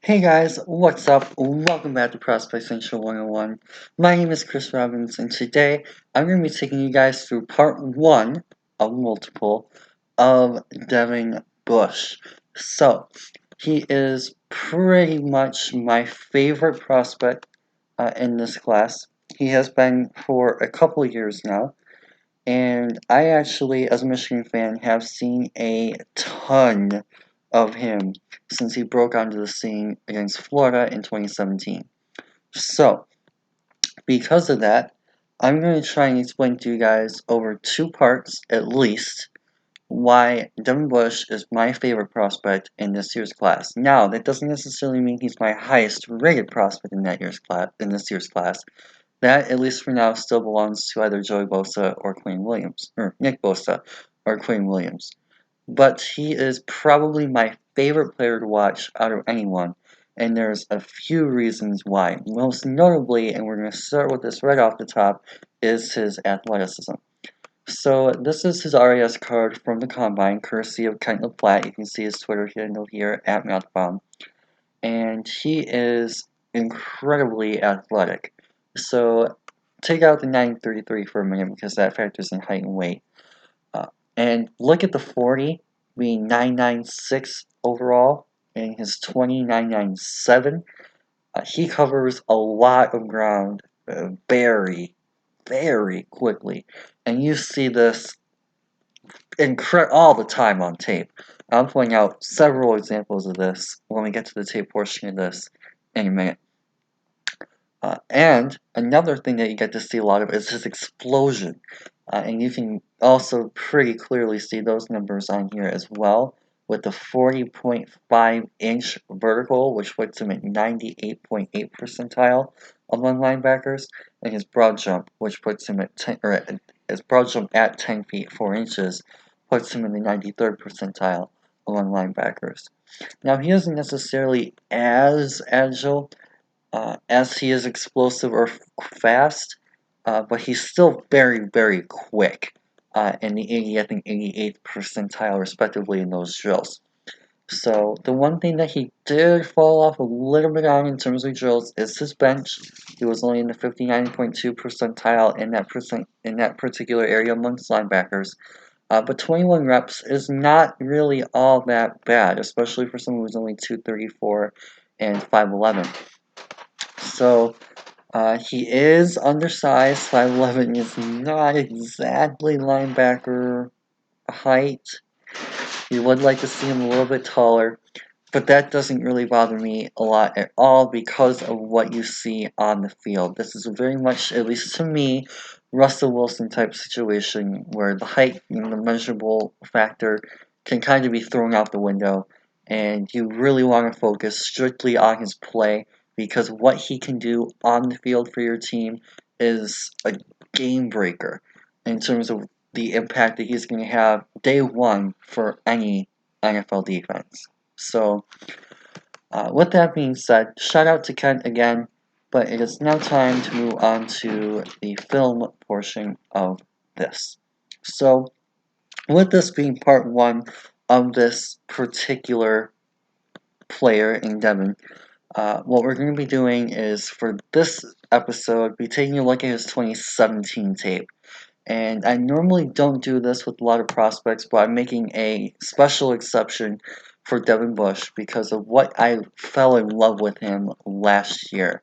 Hey guys, what's up? Welcome back to Prospect Central 101. My name is Chris Robbins, and today I'm going to be taking you guys through part 1 of multiple of Devin Bush. So, he is pretty much my favorite prospect in this class. He has been for a couple of years now, and I actually, as a Michigan fan, have seen a ton of him since he broke onto the scene against Florida in 2017. So, because of that, I'm going to try and explain to you guys over 2 parts at least why Devin Bush is my favorite prospect in this year's class. Now, that doesn't necessarily mean he's my highest rated prospect in this year's class. That, at least for now, still belongs to either Joey Bosa or Quinn Williams, or Nick Bosa or Quinn Williams. But he is probably my favorite player to watch out of anyone, and there's a few reasons why. Most notably, and we're going to start with this right off the top, is his athleticism. So this is his RAS card from the Combine, courtesy of Kent LaPlatte. You can see his Twitter handle here, at MathBomb. And he is incredibly athletic. So take out the 933 for a minute because that factors in height and weight. And look at the 40 being 996 overall and his 2997. He covers a lot of ground very, very quickly. And you see this all the time on tape. I'll point out several examples of this when we get to the tape portion of this in a minute. And another thing that you get to see a lot of is his explosion. And you can also pretty clearly see those numbers on here as well, with the 40.5-inch vertical, which puts him at 98.8 percentile among linebackers, and his broad jump, which puts him at his broad jump at 10 feet 4 inches, puts him in the 93rd percentile among linebackers. Now, he isn't necessarily as agile as he is explosive or fast, but he's still very, very quick in the 80th and 88th percentile, respectively, in those drills. So the one thing that he did fall off a little bit on in terms of drills is his bench. He was only in the 59.2 percentile in that particular area amongst linebackers. But 21 reps is not really all that bad, especially for someone who's only 234 and 5'11". So he is undersized. 5'11" is not exactly linebacker height. You would like to see him a little bit taller, but that doesn't really bother me a lot at all because of what you see on the field. This is very much, at least to me, Russell Wilson type situation where the height and the measurable factor can kind of be thrown out the window, and you really want to focus strictly on his play because what he can do on the field for your team is a game breaker in terms of the impact that he's going to have day one for any NFL defense. So, with that being said, shout out to Kent again, but it is now time to move on to the film portion of this. So, with this being part 1 of this particular player in Devin, what we're going to be doing is for this episode, be taking a look at his 2017 tape. And I normally don't do this with a lot of prospects, but I'm making a special exception for Devin Bush because of what I fell in love with him last year.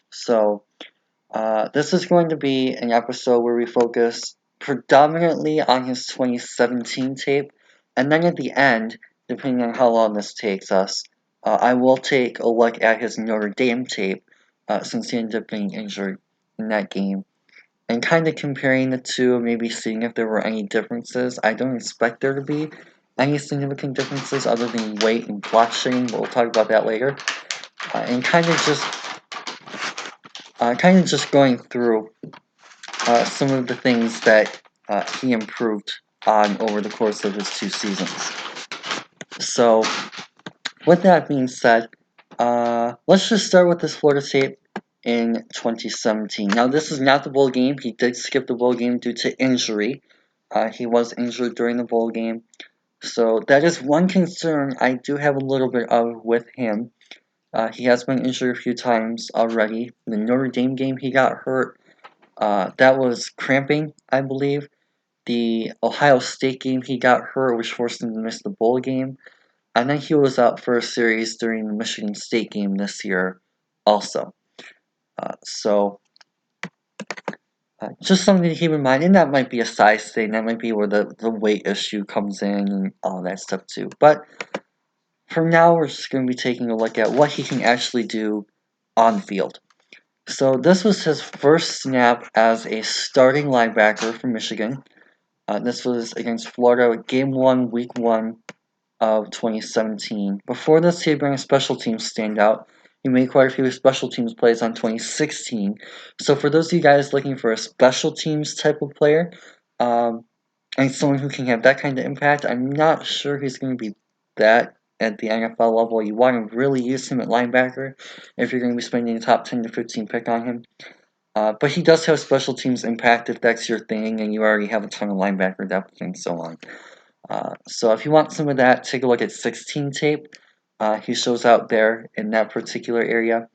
So, this is going to be an episode where we focus predominantly on his 2017 tape, and then at the end, depending on how long this takes us, I will take a look at his Notre Dame tape since he ended up getting injured in that game and kind of comparing the two, maybe seeing if there were any differences. I don't expect there to be any significant differences other than weight and block shedding, but we'll talk about that later. And kind of just going through some of the things that he improved on over the course of his 2 seasons. So, with that being said, let's just start with this Florida tape in 2017. Now, this is not the bowl game. He did skip the bowl game due to injury. He was injured during the bowl game. So that is one concern I do have a little bit of with him. He has been injured a few times already. The Notre Dame game, he got hurt. That was cramping, I believe. The Ohio State game, he got hurt, which forced him to miss the bowl game. And then he was out for a series during the Michigan State game this year also. Just something to keep in mind, and that might be a size thing. That might be where the weight issue comes in and all that stuff too. But for now, we're just going to be taking a look at what he can actually do on the field. So this was his first snap as a starting linebacker for Michigan. This was against Florida, Game 1, Week 1 of 2017. Before this, he had been a special teams standout. He made quite a few special teams plays on 2016. So for those of you guys looking for a special teams type of player, and someone who can have that kind of impact, I'm not sure he's going to be that at the NFL level. You want to really use him at linebacker if you're going to be spending a top 10 to 15 pick on him. But he does have special teams impact if that's your thing and you already have a ton of linebacker depth and so on. So if you want some of that, take a look at 16 tape. He shows out there in that particular area.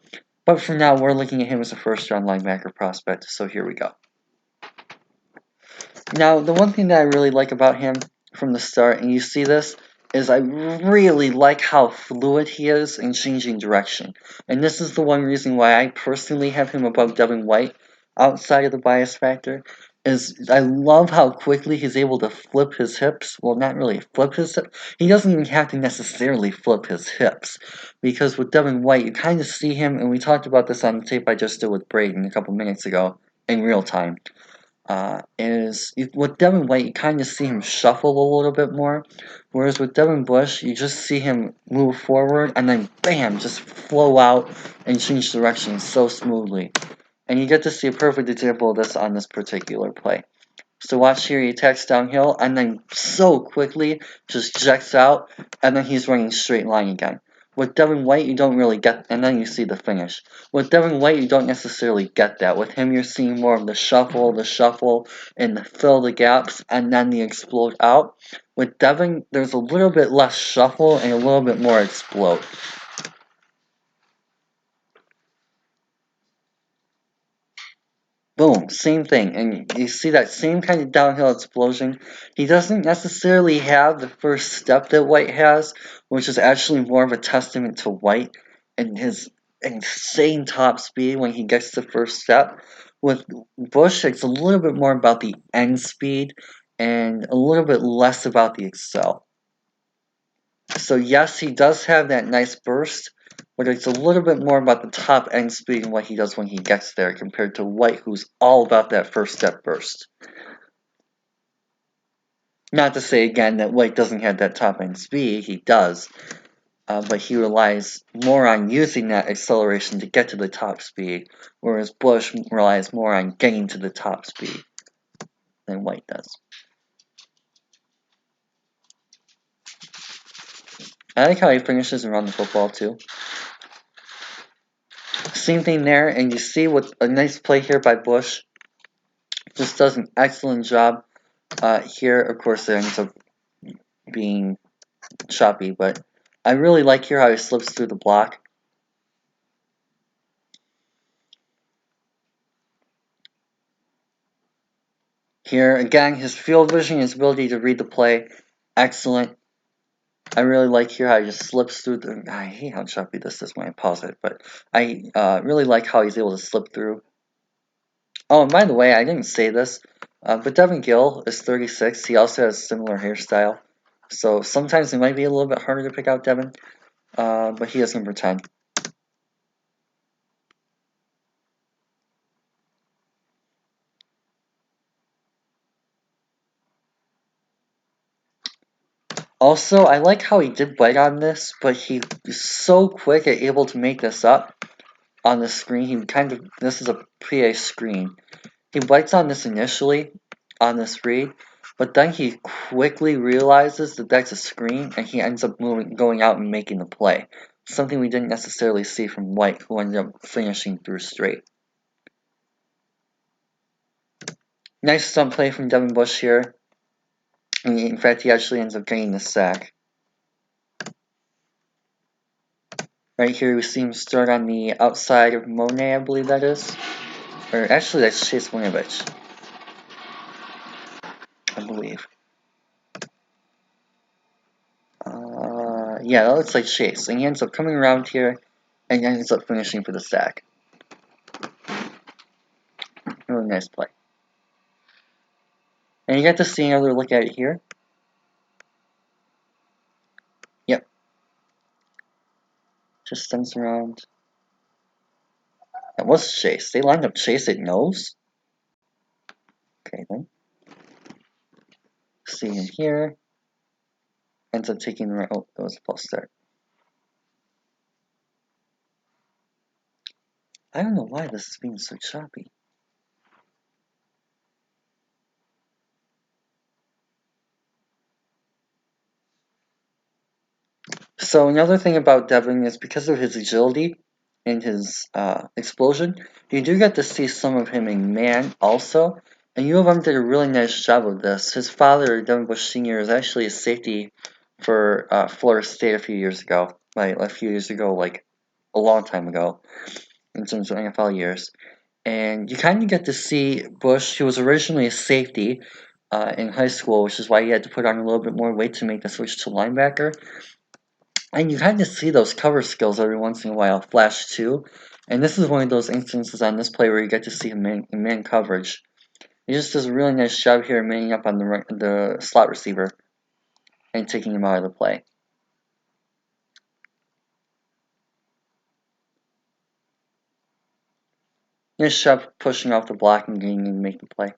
But for now, we're looking at him as a first-round linebacker prospect, so here we go. Now, the one thing that I really like about him from the start, and you see this, is I really like how fluid he is in changing direction. And this is the one reason why I personally have him above Devin White, outside of the bias factor, is I love how quickly he's able to flip his hips. Well, not really flip his hips. He doesn't even have to necessarily flip his hips. Because with Devin White, you kind of see him, and we talked about this on the tape I just did with Braden a couple minutes ago, in real time. With Devin White, you kind of see him shuffle a little bit more, whereas with Devin Bush, you just see him move forward and then bam, just flow out and change direction so smoothly. And you get to see a perfect example of this on this particular play. So watch here, he attacks downhill and then so quickly just jacks out and then he's running straight line again. With Devin White, you don't really get, and then you see the finish. With Devin White, you don't necessarily get that. With him, you're seeing more of the shuffle, and the fill the gaps, and then the explode out. With Devin, there's a little bit less shuffle and a little bit more explode. Boom, same thing, and you see that same kind of downhill explosion. He doesn't necessarily have the first step that White has, which is actually more of a testament to White and his insane top speed when he gets the first step. With Bush, it's a little bit more about the end speed and a little bit less about the excel. So yes, he does have that nice burst, but it's a little bit more about the top end speed and what he does when he gets there compared to White, who's all about that first step burst. Not to say again that White doesn't have that top end speed, he does, but he relies more on using that acceleration to get to the top speed, whereas Bush relies more on getting to the top speed than White does. I like how he finishes around the football too. Same thing there, and you see what a nice play here by Bush. Just does an excellent job here. Of course, it ends up being choppy, but I really like here how he slips through the block. Here, again, his field vision, his ability to read the play, excellent. I really like here how he just slips through the... I hate how choppy this is when I pause it, but I really like how he's able to slip through. Oh, and by the way, I didn't say this, but Devin Gill is 36. He also has a similar hairstyle. So sometimes it might be a little bit harder to pick out Devin, but he is number 10. Also, I like how he did bite on this, but he is so quick at able to make this up on the screen. This is a PA screen. He bites on this initially, on this read, but then he quickly realizes that that's a screen, and he ends up going out and making the play. Something we didn't necessarily see from White, who ended up finishing through straight. Nice stunt play from Devin Bush here. In fact, he actually ends up getting the sack. Right here we see him start on the outside of Monet, I believe that is. Or actually that's Chase Winovich, I believe. Yeah, that looks like Chase. And he ends up coming around here and ends up finishing for the sack. Really nice play. And you get to see another look at it here. Yep. Just sends around. That was Chase. They lined up Chase at nose. Okay then. See him here. Ends up taking the right. Oh, that was a false start. I don't know why this is being so choppy. So another thing about Devin is because of his agility and his explosion, you do get to see some of him in man also. And U of M did a really nice job of this. His father, Devin Bush Sr., is actually a safety for Florida State a few years ago. Like a few years ago, like a long time ago, in terms of NFL years. And you kind of get to see Bush, who was originally a safety in high school, which is why he had to put on a little bit more weight to make the switch to linebacker. And you kind of see those cover skills every once in a while flash too. And this is one of those instances on this play where you get to see him in man coverage. He just does a really nice job here manning up on the slot receiver and taking him out of the play. Nice job pushing off the block and getting him to make the play.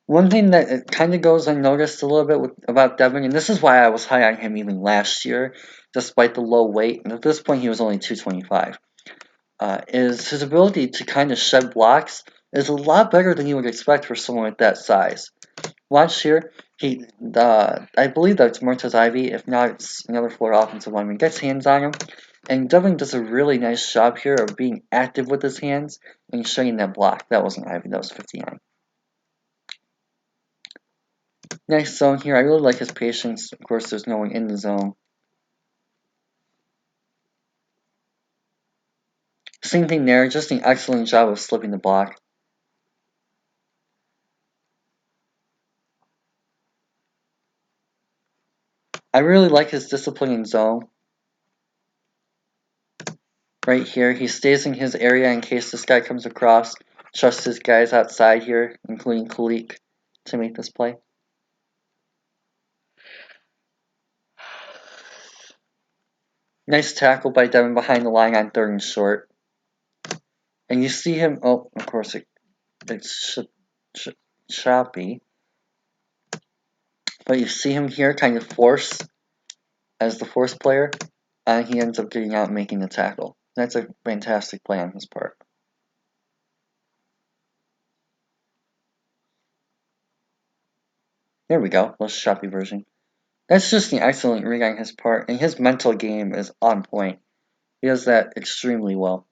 One thing that kind of goes unnoticed a little bit about Devin, and this is why I was high on him even last year, despite the low weight, and at this point he was only 225, is his ability to kind of shed blocks is a lot better than you would expect for someone with that size. Watch here, I believe that's Martez Ivy, if not it's another Florida offensive lineman, gets hands on him, and Devin does a really nice job here of being active with his hands and shutting that block. That wasn't Ivy, that was 59. Nice zone here. I really like his patience. Of course, there's no one in the zone. Same thing there. Just an excellent job of slipping the block. I really like his discipline in zone. Right here, he stays in his area in case this guy comes across. Trusts his guys outside here, including Khalik, to make this play. Nice tackle by Devin behind the line on 3rd and short. And you see him, oh, of course, it's choppy. But you see him here kind of force as the force player, and he ends up getting out and making the tackle. That's a fantastic play on his part. There we go, less choppy version. That's just an excellent read on his part, and his mental game is on point. He does that extremely well.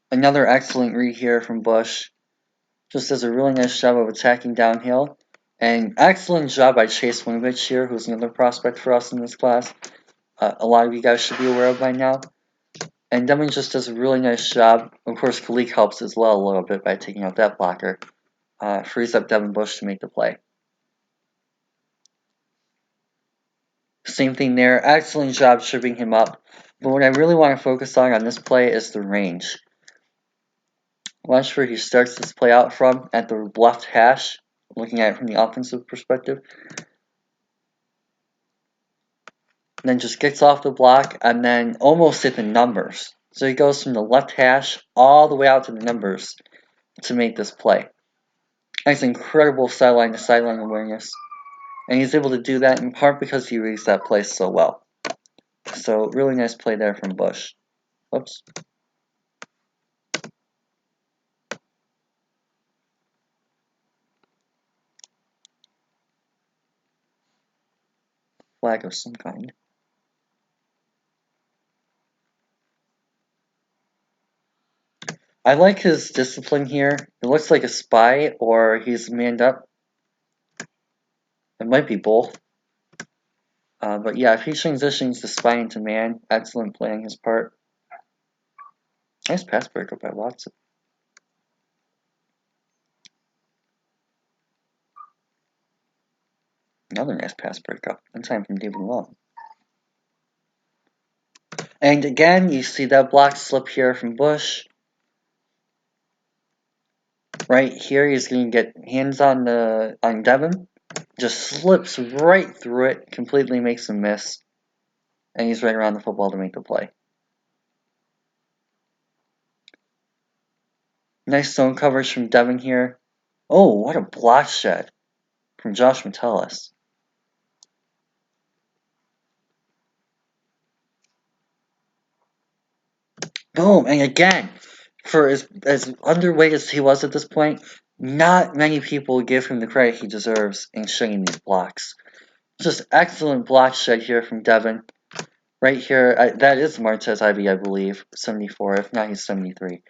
Another excellent read here from Bush. Just does a really nice job of attacking downhill. And excellent job by Chase Winovich here, who's another prospect for us in this class. A lot of you guys should be aware of by now. And Devin just does a really nice job. Of course, Khalik helps as well a little bit by taking out that blocker. Frees up Devin Bush to make the play. Same thing there. Excellent job tripping him up. But what I really want to focus on this play is the range. Watch where he starts this play out from at the left hash, looking at it from the offensive perspective. And then just gets off the block and then almost hit the numbers. So he goes from the left hash all the way out to the numbers to make this play. That's incredible sideline to sideline awareness. And he's able to do that in part because he reads that play so well. So really nice play there from Bush. Whoops. Flag of some kind. I like his discipline here. It looks like a spy or he's manned up. It might be both. But yeah, if he transitions to spy into man, excellent play on his part. Nice pass breakup by Watson. Another nice pass breakup. In time from Devin long. And again, you see that block slip here from Bush. Right here, he's going to get hands on Devin. Just slips right through it, completely makes him miss. And he's right around the football to make the play. Nice zone coverage from Devin here. Oh, what a block shed from Josh Metellus. Boom, and again, for as underweight as he was at this point, not many people give him the credit he deserves in shedding these blocks. Just excellent block shed here from Devin. Right here, that is Martez Ivy, I believe, 74. If not, he's 73.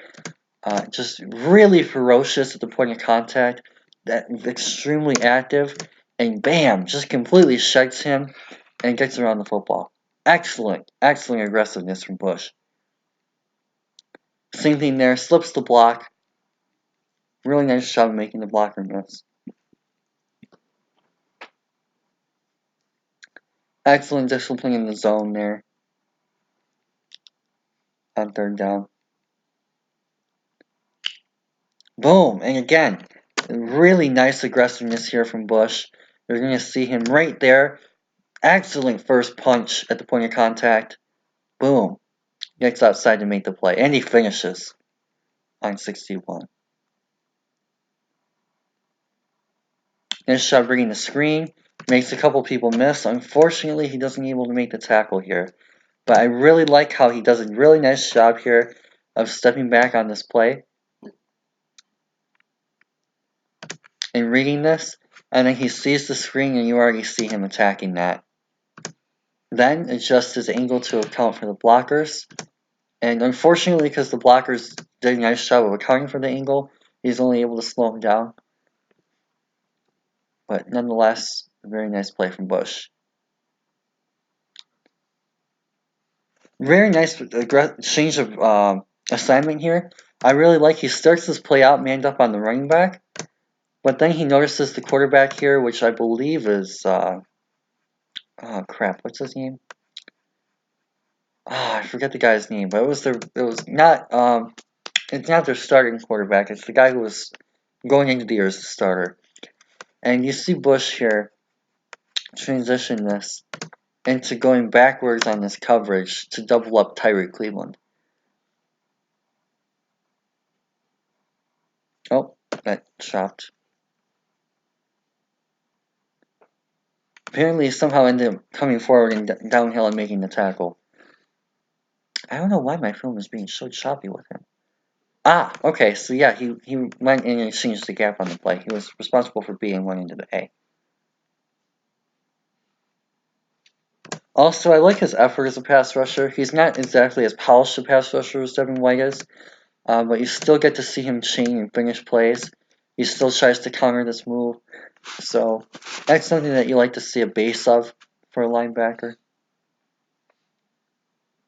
Just really ferocious at the point of contact. That extremely active, and bam, just completely sheds him and gets around the football. Excellent aggressiveness from Bush. Same thing there, slips the block. Really nice job of making the blocker miss. Excellent discipline in the zone there. On third down. Boom, and again, really nice aggressiveness here from Bush. You're going to see him right there. Excellent first punch at the point of contact. Boom. Gets outside to make the play. And he finishes on 61. Nice shot bringing the screen. Makes a couple people miss. Unfortunately, he doesn't able to make the tackle here. But I really like how he does a really nice job here of stepping back on this play and reading this. And then he sees the screen and you already see him attacking that. Then adjusts his angle to account for the blockers. And unfortunately, because the blockers did a nice job of accounting for the angle, he's only able to slow him down. But nonetheless, a very nice play from Bush. Very nice change of assignment here. I really like he starts this play out manned up on the running back, but then he notices the quarterback here, which I believe is oh crap, what's his name? I forget the guy's name, but it's not their starting quarterback. It's the guy who was going into the year as the starter. And you see Bush here transition this into going backwards on this coverage to double up Tyree Cleveland. Oh, that chopped. Apparently, somehow ended up coming forward and downhill and making the tackle. I don't know why my film is being so choppy with him. Okay, so yeah, he went in and changed the gap on the play. He was responsible for B and went into the A. Also, I like his effort as a pass rusher. He's not exactly as polished a pass rusher as Devin White is, but you still get to see him chain and finish plays. He still tries to counter this move. So that's something that you like to see a base of for a linebacker.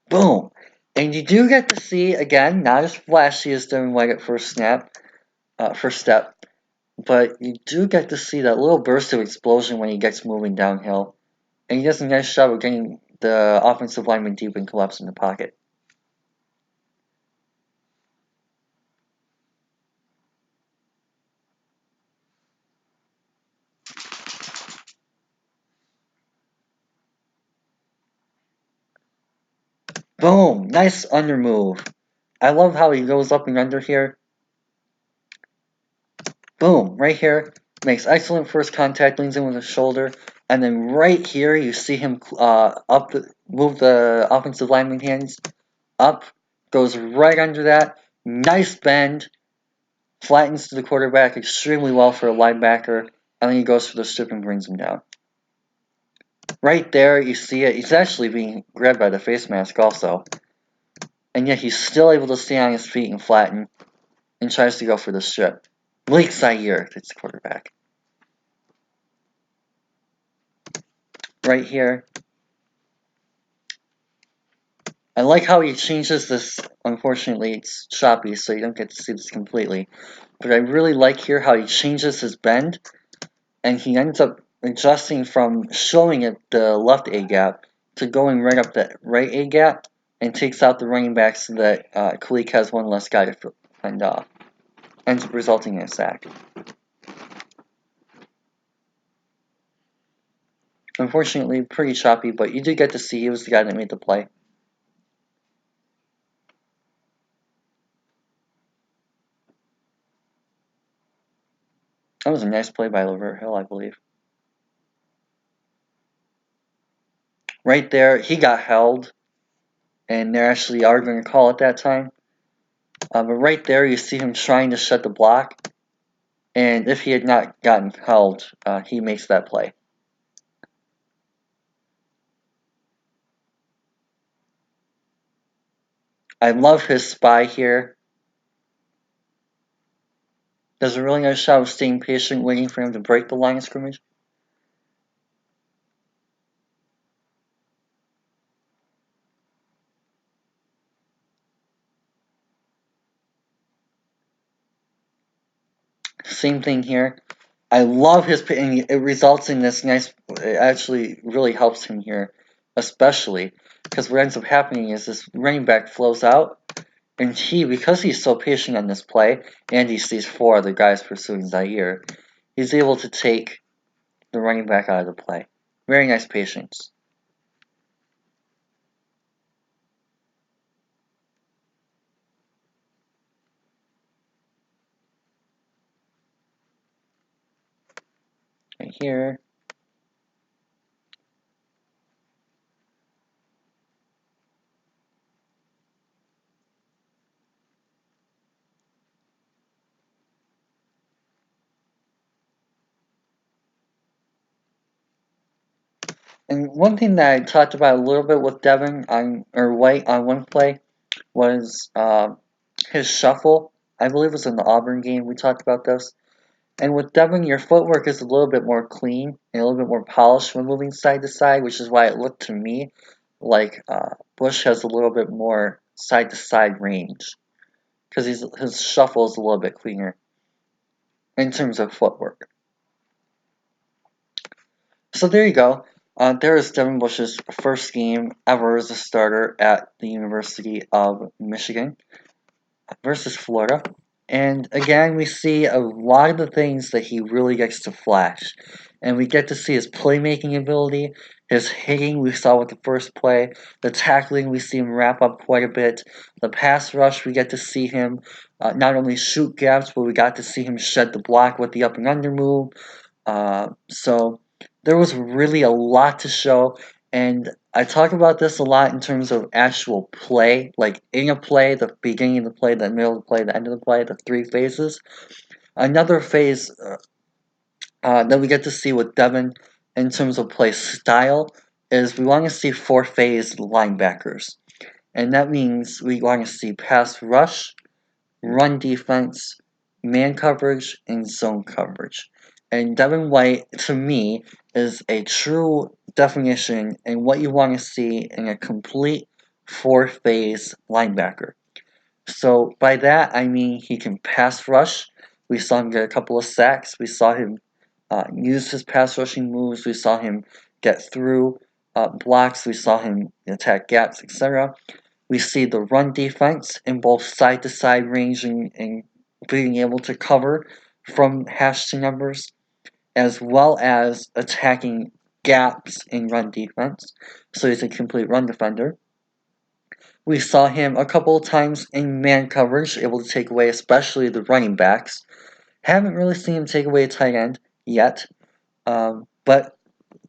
Boom! And you do get to see, again, not as flashy as Devin White at first step, but you do get to see that little burst of explosion when he gets moving downhill. And he does a nice job of getting the offensive lineman deep and collapse in the pocket. Boom! Nice under move. I love how he goes up and under here. Boom! Right here. Makes excellent first contact, leans in with his shoulder. And then right here, you see him move the offensive lineman hands up. Goes right under that. Nice bend. Flattens to the quarterback extremely well for a linebacker. And then he goes for the strip and brings him down. Right there, you see it. He's actually being grabbed by the face mask also. And yet he's still able to stay on his feet and flatten. and tries to go for the strip. Blake Zaire hits the quarterback. Right here. I like how he changes this. Unfortunately, it's choppy, so you don't get to see this completely. But I really like here how he changes his bend, and he ends up adjusting from showing it the left A gap to going right up the right A gap, and takes out the running back so that Kalik has one less guy to fend off. Ends up resulting in a sack. Unfortunately, pretty choppy, but you did get to see he was the guy that made the play. That was a nice play by Lavert Hill, I believe. Right there, he got held, and they're actually arguing a call at that time. But right there, you see him trying to shut the block, and if he had not gotten held, he makes that play. I love his spy here. Does a really nice job of staying patient, waiting for him to break the line of scrimmage. Same thing here. I love his, and it results in this nice, it actually really helps him here, especially, because what ends up happening is this running back flows out, and because he's so patient on this play, and he sees 4 other guys pursuing Zaire, he's able to take the running back out of the play. Very nice patience. Right here. And one thing that I talked about a little bit with Devin White on one play was his shuffle. I believe it was in the Auburn game we talked about this. And with Devin, your footwork is a little bit more clean and a little bit more polished when moving side to side, which is why it looked to me like Bush has a little bit more side to side range because his shuffle is a little bit cleaner in terms of footwork. So there you go. There is Devin Bush's first game ever as a starter at the University of Michigan versus Florida. And again, we see a lot of the things that he really gets to flash. And we get to see his playmaking ability, his hitting we saw with the first play, the tackling we see him wrap up quite a bit, the pass rush we get to see him not only shoot gaps, but we got to see him shed the block with the up and under move. So there was really a lot to show, and I talk about this a lot in terms of actual play, like in a play, the beginning of the play, the middle of the play, the end of the play, the 3 phases. Another phase that we get to see with Devin in terms of play style is we want to see 4-phase linebackers. And that means we want to see pass rush, run defense, man coverage, and zone coverage. And Devin White, to me, is a true definition in what you want to see in a complete 4-phase linebacker. So by that, I mean he can pass rush. We saw him get a couple of sacks. We saw him use his pass rushing moves. We saw him get through blocks. We saw him attack gaps, etc. We see the run defense in both side-to-side range and being able to cover from hash to numbers, as well as attacking gaps in run defense. So he's a complete run defender. We saw him a couple of times in man coverage, able to take away especially the running backs. Haven't really seen him take away a tight end yet, but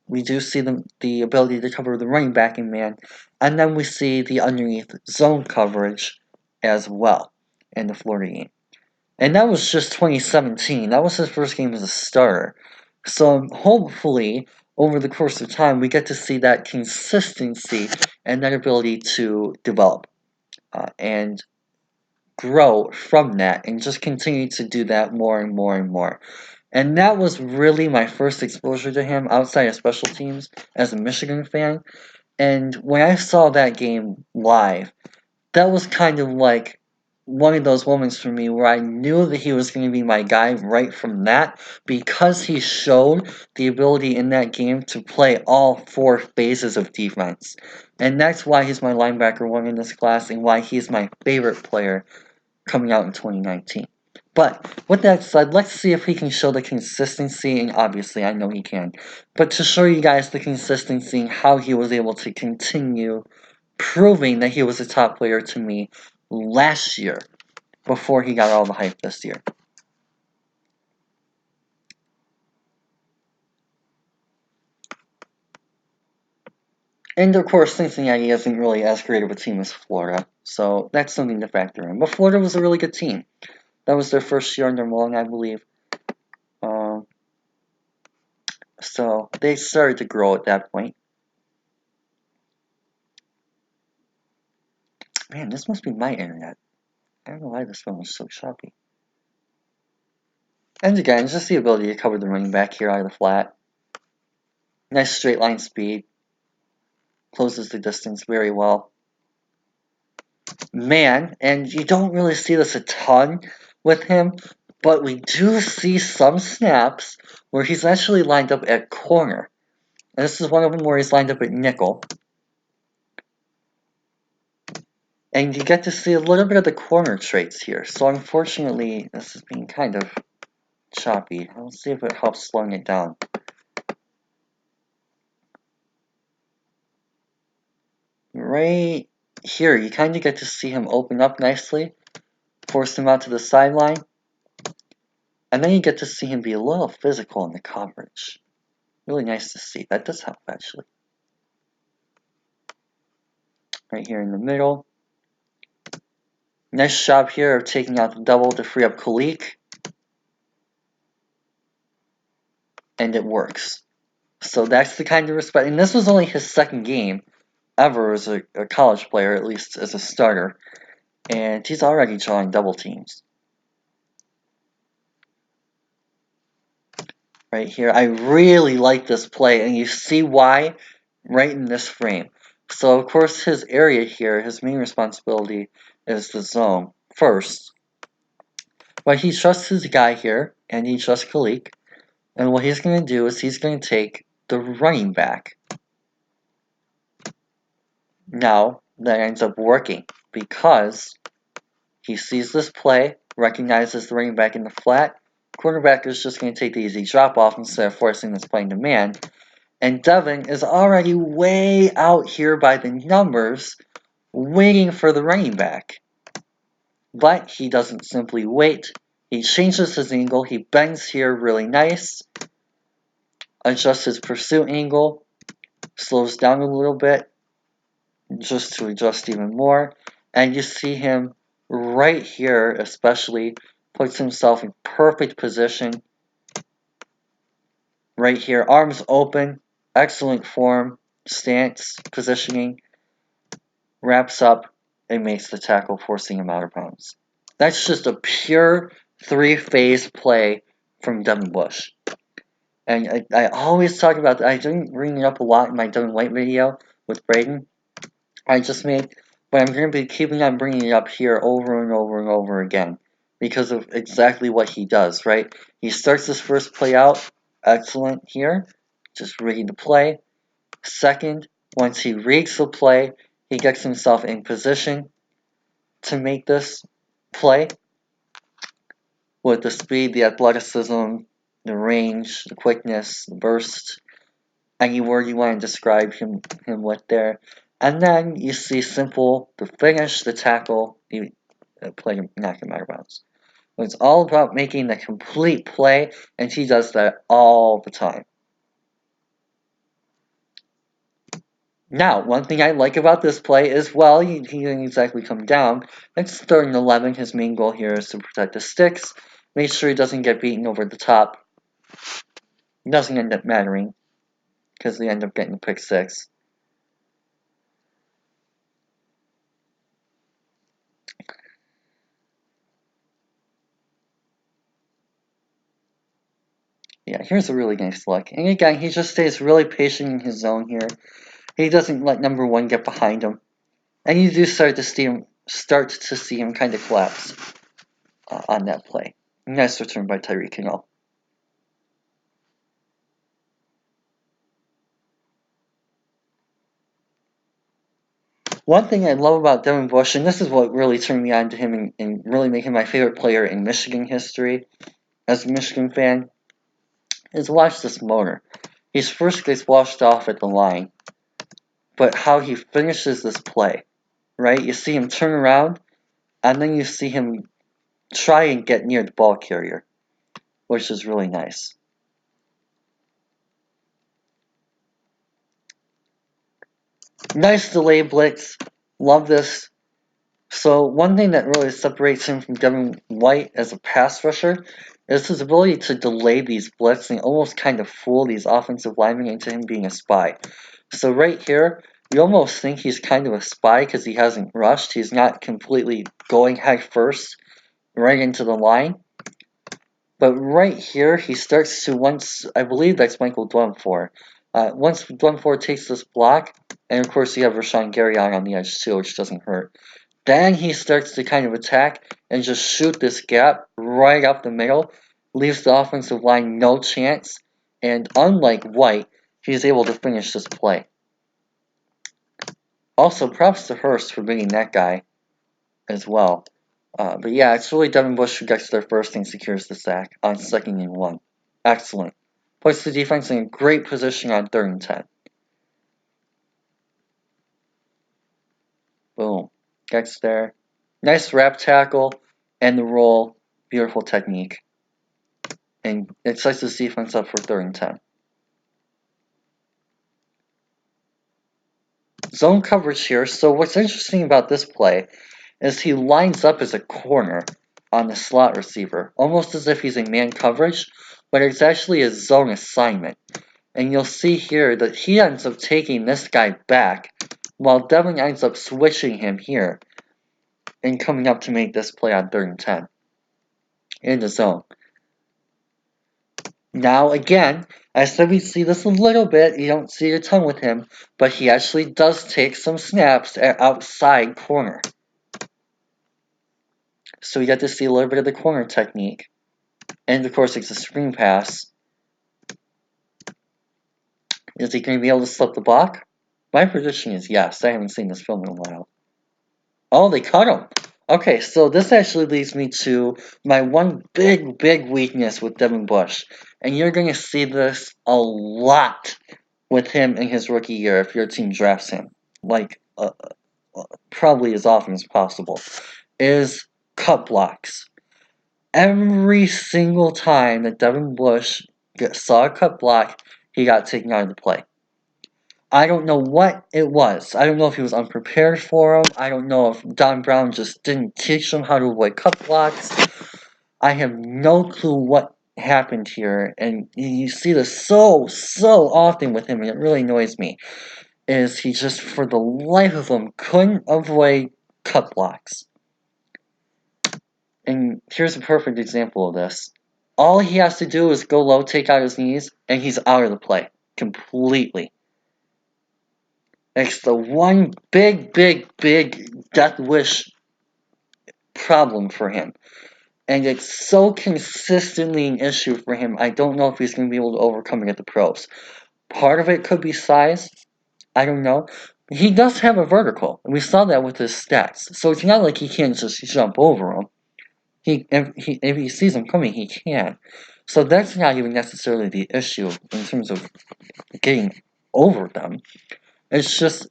we do see the ability to cover the running back in man, and then we see the underneath zone coverage as well in the Florida game. And that was just 2017. That was his first game as a starter. So hopefully, over the course of time, we get to see that consistency and that ability to develop. And grow from that and just continue to do that more and more and more. And that was really my first exposure to him outside of special teams as a Michigan fan. And when I saw that game live, that was kind of like one of those moments for me where I knew that he was going to be my guy right from that, because he showed the ability in that game to play all 4 phases of defense. And that's why he's my linebacker 1 in this class and why he's my favorite player coming out in 2019. But with that said, let's see if he can show the consistency, and obviously I know he can, but to show you guys the consistency and how he was able to continue proving that he was a top player to me last year before he got all the hype this year. And of course, Cincinnati isn't really as great of a team as Florida, so that's something to factor in. But Florida was a really good team. That was their first year under Malone, I believe. So they started to grow at that point. Man, this must be my internet. I don't know why this one was so choppy. And again, just the ability to cover the running back here out of the flat. Nice straight line speed. Closes the distance very well. Man, and you don't really see this a ton with him, but we do see some snaps where he's actually lined up at corner. And this is one of them where he's lined up at nickel. And you get to see a little bit of the corner traits here. So unfortunately, this is being kind of choppy. Let's see if it helps slowing it down. Right here, you kind of get to see him open up nicely, force him out to the sideline, and then you get to see him be a little physical in the coverage. Really nice to see. That does help, actually. Right here in the middle. Nice job here of taking out the double to free up Kalik. And it works. So that's the kind of respect. And this was only his second game ever as a college player, at least as a starter. And he's already drawing double teams. Right here. I really like this play, and you see why right in this frame. So, of course, his area here, his main responsibility is the zone first. But he trusts his guy here, and he trusts Kalik. And what he's going to do is he's going to take the running back. Now, that ends up working because he sees this play, recognizes the running back in the flat. Quarterback is just going to take the easy drop off instead of forcing this play into man. And Devin is already way out here by the numbers, waiting for the running back. But he doesn't simply wait. He changes his angle. He bends here really nice. Adjusts his pursuit angle. Slows down a little bit just to adjust even more. And you see him right here especially puts himself in perfect position. Right here, arms open, excellent form, stance, positioning, wraps up, and makes the tackle, forcing him out of bounds. That's just a pure 3-phase play from Devin Bush. And I always talk about that. I didn't bring it up a lot in my Devin White video with Braden I just made, but I'm going to be keeping on bringing it up here over and over and over again because of exactly what he does, right? He starts his first play out, excellent here, just ready to play. Second, once he reads the play, he gets himself in position to make this play with the speed, the athleticism, the range, the quickness, the burst, any word you want to describe him with there. And then you see simple to finish the tackle, you play knock him out of bounds. It's all about making the complete play, and he does that all the time. Now, one thing I like about this play is, well, he didn't exactly come down. It's 3rd and 11. His main goal here is to protect the sticks. Make sure he doesn't get beaten over the top. It doesn't end up mattering because they end up getting the pick 6. Yeah, here's a really nice look. And again, he just stays really patient in his zone here. He doesn't let number 1 get behind him. And you do start to see him kind of collapse on that play. Nice return by Tyreek Hill. One thing I love about Devin Bush, and this is what really turned me on to him and really made him my favorite player in Michigan history as a Michigan fan, is watch this motor. He first gets washed off at the line, but how he finishes this play, right? You see him turn around, and then you see him try and get near the ball carrier, which is really nice. Nice delay blitz. Love this. So one thing that really separates him from Devin White as a pass rusher is his ability to delay these blitz and almost kind of fool these offensive linemen into him being a spy. So right here, you almost think he's kind of a spy because he hasn't rushed. He's not completely going head first right into the line. But right here, he starts to once, I believe that's Michael Dwumfor. Once Dwumfor takes this block, and of course you have Rashawn Gary on the edge too, which doesn't hurt. Then he starts to kind of attack and just shoot this gap right up the middle, leaves the offensive line no chance, and unlike White, he's able to finish this play. Also, props to Hurst for being that guy as well. But yeah, it's really Devin Bush who gets there first and secures the sack on 2nd and 1. Excellent. Puts the defense in a great position on 3rd and 10. Boom. Gets there. Nice wrap tackle and the roll. Beautiful technique. And it sets the defense up for 3rd and 10. Zone coverage here. So what's interesting about this play is he lines up as a corner on the slot receiver, almost as if he's in man coverage, but it's actually a zone assignment. And you'll see here that he ends up taking this guy back, while Devin ends up switching him here and coming up to make this play on 3rd and 10 in the zone. Now again, I said we see this a little bit, you don't see a ton with him, but he actually does take some snaps at outside corner. So you get to see a little bit of the corner technique. And of course it's a screen pass. Is he going to be able to slip the block? My prediction is yes. I haven't seen this film in a while. Oh, they cut him. Okay, so this actually leads me to my one big weakness with Devin Bush. And you're going to see this a lot with him in his rookie year if your team drafts him. Like, probably as often as possible. Is cut blocks. Every single time that Devin Bush saw a cut block, he got taken out of the play. I don't know what it was. I don't know if he was unprepared for him. I don't know if Don Brown just didn't teach him how to avoid cut blocks. I have no clue what happened here. And you see this so often with him, and it really annoys me. Is he just, for the life of him, couldn't avoid cut blocks. And here's a perfect example of this. All he has to do is go low, take out his knees, and he's out of the play. Completely. It's the one big death wish problem for him. And it's so consistently an issue for him, I don't know if he's going to be able to overcome it at the pros. Part of it could be size. I don't know. He does have a vertical. And we saw that with his stats. So it's not like he can't just jump over him. If he sees them coming, he can. So that's not even necessarily the issue in terms of getting over them. It's just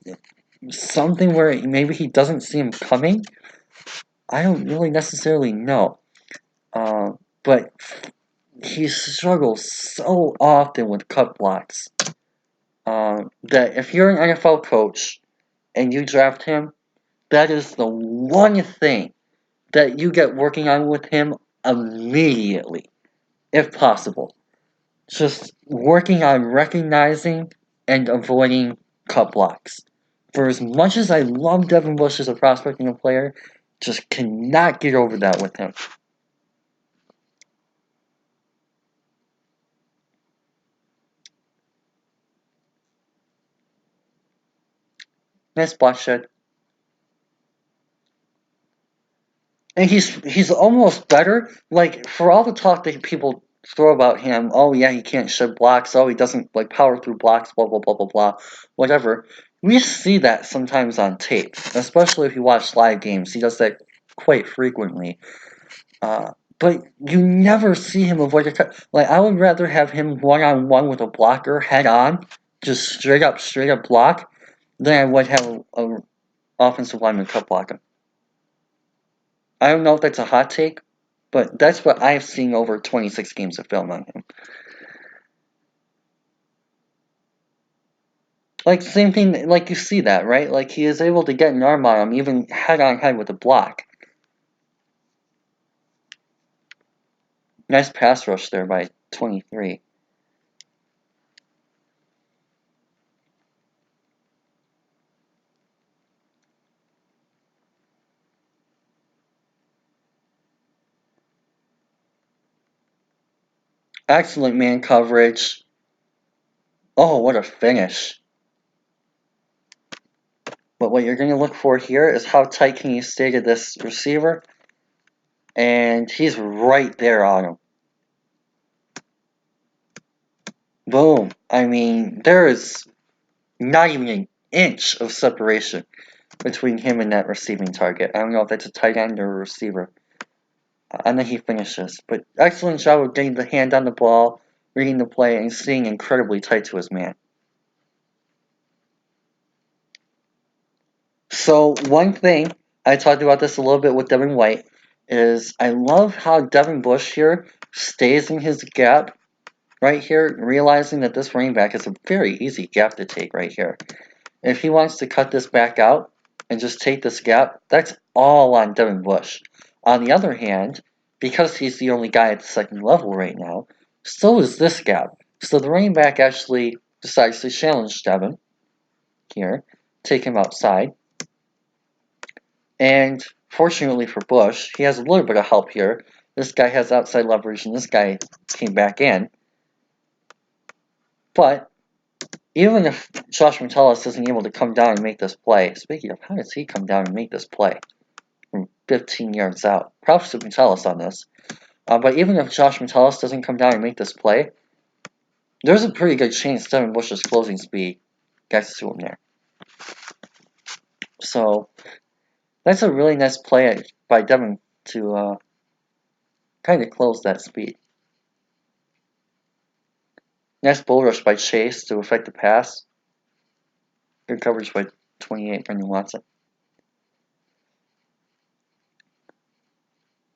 something where maybe he doesn't see him coming. I don't really necessarily know. But he struggles so often with cut blocks that if you're an NFL coach and you draft him, that is the one thing that you get working on with him immediately, if possible. Just working on recognizing and avoiding cut blocks. For as much as I love Devin Bush as a prospect and a player, just cannot get over that with him. Nice block shed. And he's almost better. Like, for all the talk that people throw about him, oh yeah, he can't shed blocks, oh he doesn't like power through blocks, blah blah blah blah blah, whatever. We see that sometimes on tape, especially if you watch live games. He does that quite frequently. But you never see him avoid a cut. Like, I would rather have him one-on-one with a blocker head on, just straight up block, than I would have a offensive lineman cut block him. I don't know if that's a hot take, but that's what I've seen over 26 games of film on him. Like, same thing, like, you see that, right? Like, he is able to get an arm on him, even head-on-head with a block. Nice pass rush there by 23. Excellent man coverage. Oh, what a finish. But what you're going to look for here is how tight can you stay to this receiver. And he's right there on him. Boom. I mean, there is not even an inch of separation between him and that receiving target. I don't know if that's a tight end or a receiver. And then he finishes. But excellent job of getting the hand on the ball, reading the play, and staying incredibly tight to his man. So one thing, I talked about this a little bit with Devin White, is I love how Devin Bush here stays in his gap right here, realizing that this running back is a very easy gap to take right here. If he wants to cut this back out and just take this gap, that's all on Devin Bush. On the other hand, because he's the only guy at the second level right now, so is this gap. So the running back actually decides to challenge Devin here, take him outside. And fortunately for Bush, he has a little bit of help here. This guy has outside leverage, and this guy came back in. But even if Josh Metellus isn't able to come down and make this play, speaking of, how does he come down and make this play from 15 yards out? Props to Metellus on this. But even if Josh Metellus doesn't come down and make this play, there's a pretty good chance Devin Bush's closing speed gets to him there. So that's a really nice play by Devin to kind of close that speed. Nice bull rush by Chase to affect the pass. Good coverage by 28, Brendan Watson.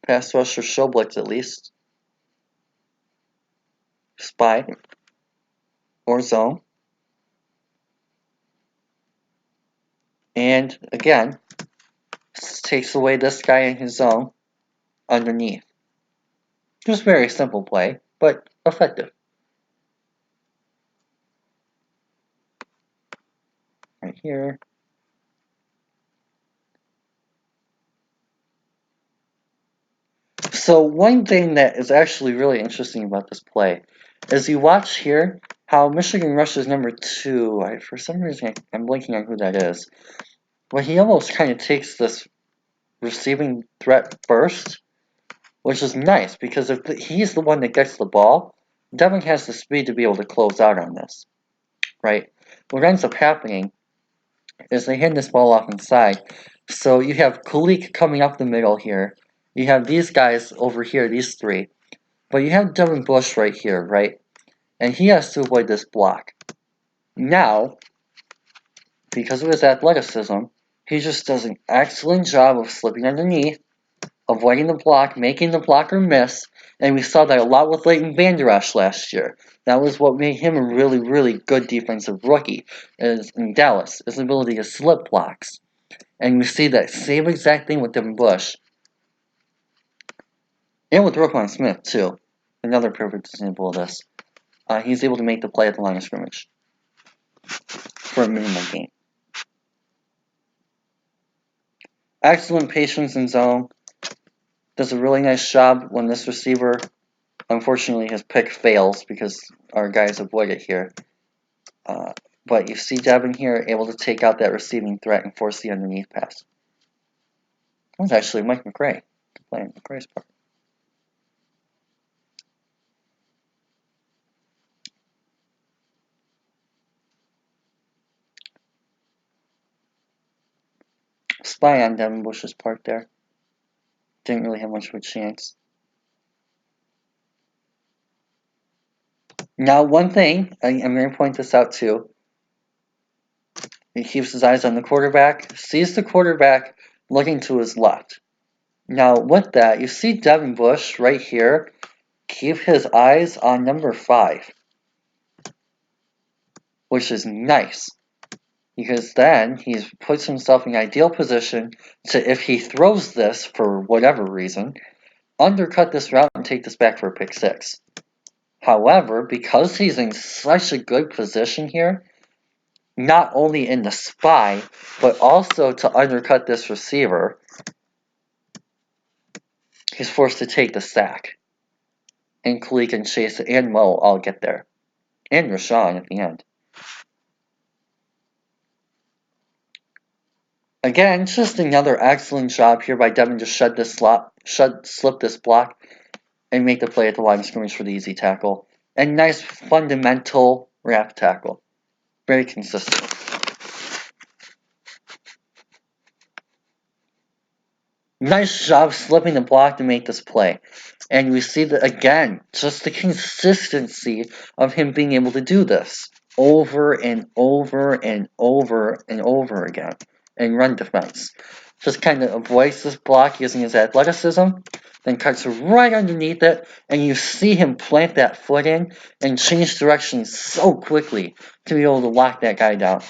Pass rush or show blitz at least. Spy. Or zone. And again, takes away this guy in his zone underneath. Just very simple play, but effective. Right here. So one thing that is actually really interesting about this play is you watch here how Michigan rushes number 2. For some reason, I'm blanking on who that is. But he almost kind of takes this receiving threat first, which is nice because if he's the one that gets the ball, Devin has the speed to be able to close out on this, right? What ends up happening is they hand this ball off inside. So you have Kulik coming up the middle here. You have these guys over here, these three. But you have Devin Bush right here, right? And he has to avoid this block. Now, because of his athleticism, he just does an excellent job of slipping underneath, avoiding the block, making the blocker miss, and we saw that a lot with Leighton Vander Esch last year. That was what made him a really, really good defensive rookie in Dallas, his ability to slip blocks. And we see that same exact thing with Devin Bush. And with Roquan Smith, too. Another perfect example of this. He's able to make the play at the line of scrimmage for a minimal gain. Excellent patience in zone. Does a really nice job when this receiver, unfortunately, his pick fails because our guys avoid it here. But you see Devin here able to take out that receiving threat and force the underneath pass. That was actually Mike McRae playing McRae's part. Spy on Devin Bush's part there. Didn't really have much of a chance. Now, one thing, I'm going to point this out too. He keeps his eyes on the quarterback, sees the quarterback looking to his left. Now, with that, you see Devin Bush right here keep his eyes on number 5, which is nice. Because then he puts himself in ideal position to, if he throws this for whatever reason, undercut this route and take this back for a pick 6. However, because he's in such a good position here, not only in the spy, but also to undercut this receiver, he's forced to take the sack. And Khalid and Chase and Mo all get there. And Rashawn at the end. Again, just another excellent job here by Devin to slip this block and make the play at the line of scrimmage for the easy tackle. And nice fundamental wrap tackle. Very consistent. Nice job slipping the block to make this play. And we see that again, just the consistency of him being able to do this over and over and over and over again in run defense. Just kind of avoids this block using his athleticism, then cuts right underneath it, and you see him plant that foot in and change direction so quickly to be able to lock that guy down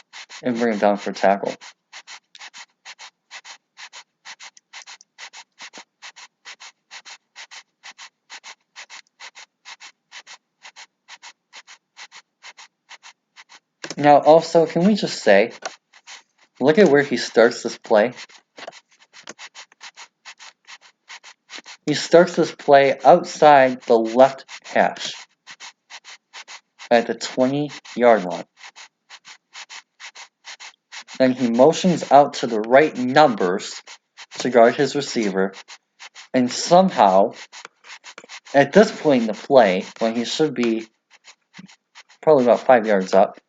and bring him down for a tackle. Now, also, can we just say, look at where he starts this play. He starts this play outside the left hash at the 20-yard line. Then he motions out to the right numbers to guard his receiver. And somehow, at this point in the play, when he should be probably about 5 yards up,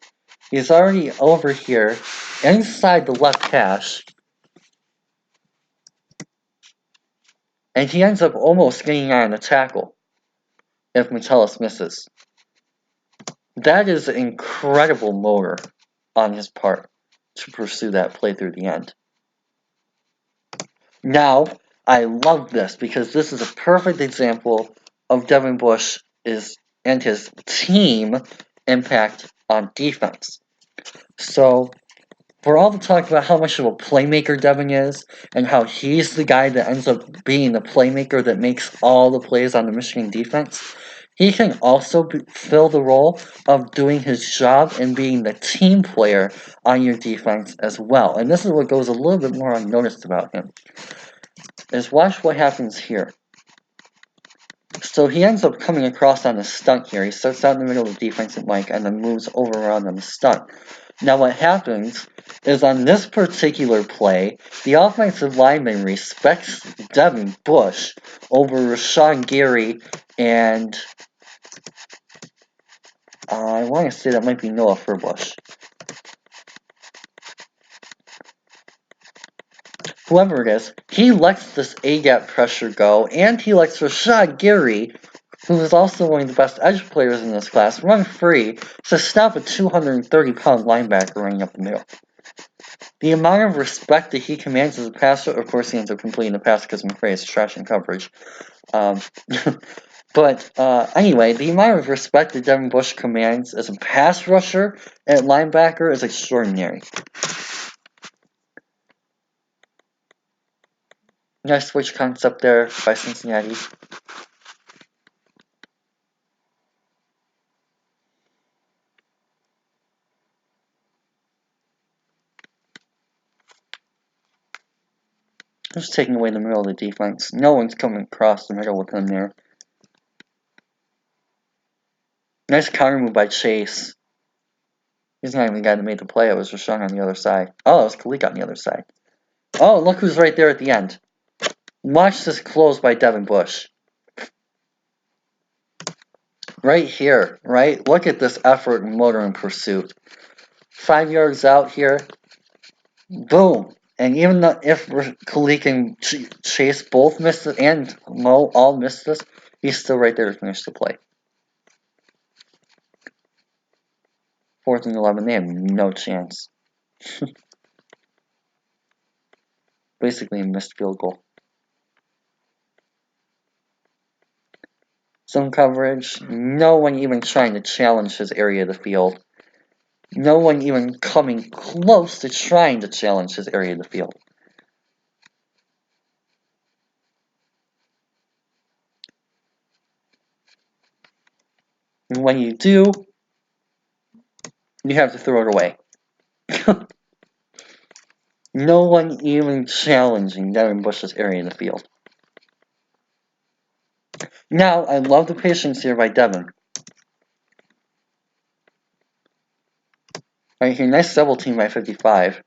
he's already over here inside the left hash. And he ends up almost getting on a tackle if Metellus misses. That is incredible motor on his part to pursue that play through the end. Now, I love this because this is a perfect example of Devin Bush and his team impact on defense. So, for all the talk about how much of a playmaker Devin is, and how he's the guy that ends up being the playmaker that makes all the plays on the Michigan defense, he can also fill the role of doing his job and being the team player on your defense as well. And this is what goes a little bit more unnoticed about him. Is watch what happens here. So he ends up coming across on a stunt here. He starts out in the middle of the defensive line and then moves over around on the stunt. Now what happens is on this particular play, the offensive lineman respects Devin Bush over Rashawn Gary and I want to say that might be Noah Furbush. Whoever it is, he lets this A-gap pressure go, and he lets Rashawn Gary, who is also one of the best edge players in this class, run free to stop a 230-pound linebacker running up the middle. The amount of respect that he commands as a passer, of course he ends up completing the pass because McRae is trash in coverage. But anyway, the amount of respect that Devin Bush commands as a pass rusher at linebacker is extraordinary. Nice switch concept there by Cincinnati. Just taking away the middle of the defense. No one's coming across the middle with him there. Nice counter move by Chase. He's not even the guy that made the play. It was Rashawn on the other side. Oh, it was Kalik on the other side. Oh, look who's right there at the end. Watch this close by Devin Bush. Right here, right? Look at this effort and motor in pursuit. 5 yards out here. Boom. And even though if Kalik and Chase both missed it and Mo all missed this, he's still right there to finish the play. 4th and 11, they have no chance. Basically a missed field goal. Some coverage, no one even trying to challenge his area of the field. No one even coming close to trying to challenge his area of the field. And when you do, you have to throw it away. No one even challenging Devin Bush's area of the field. Now, I love the patience here by Devin. Right here, nice double team by 55.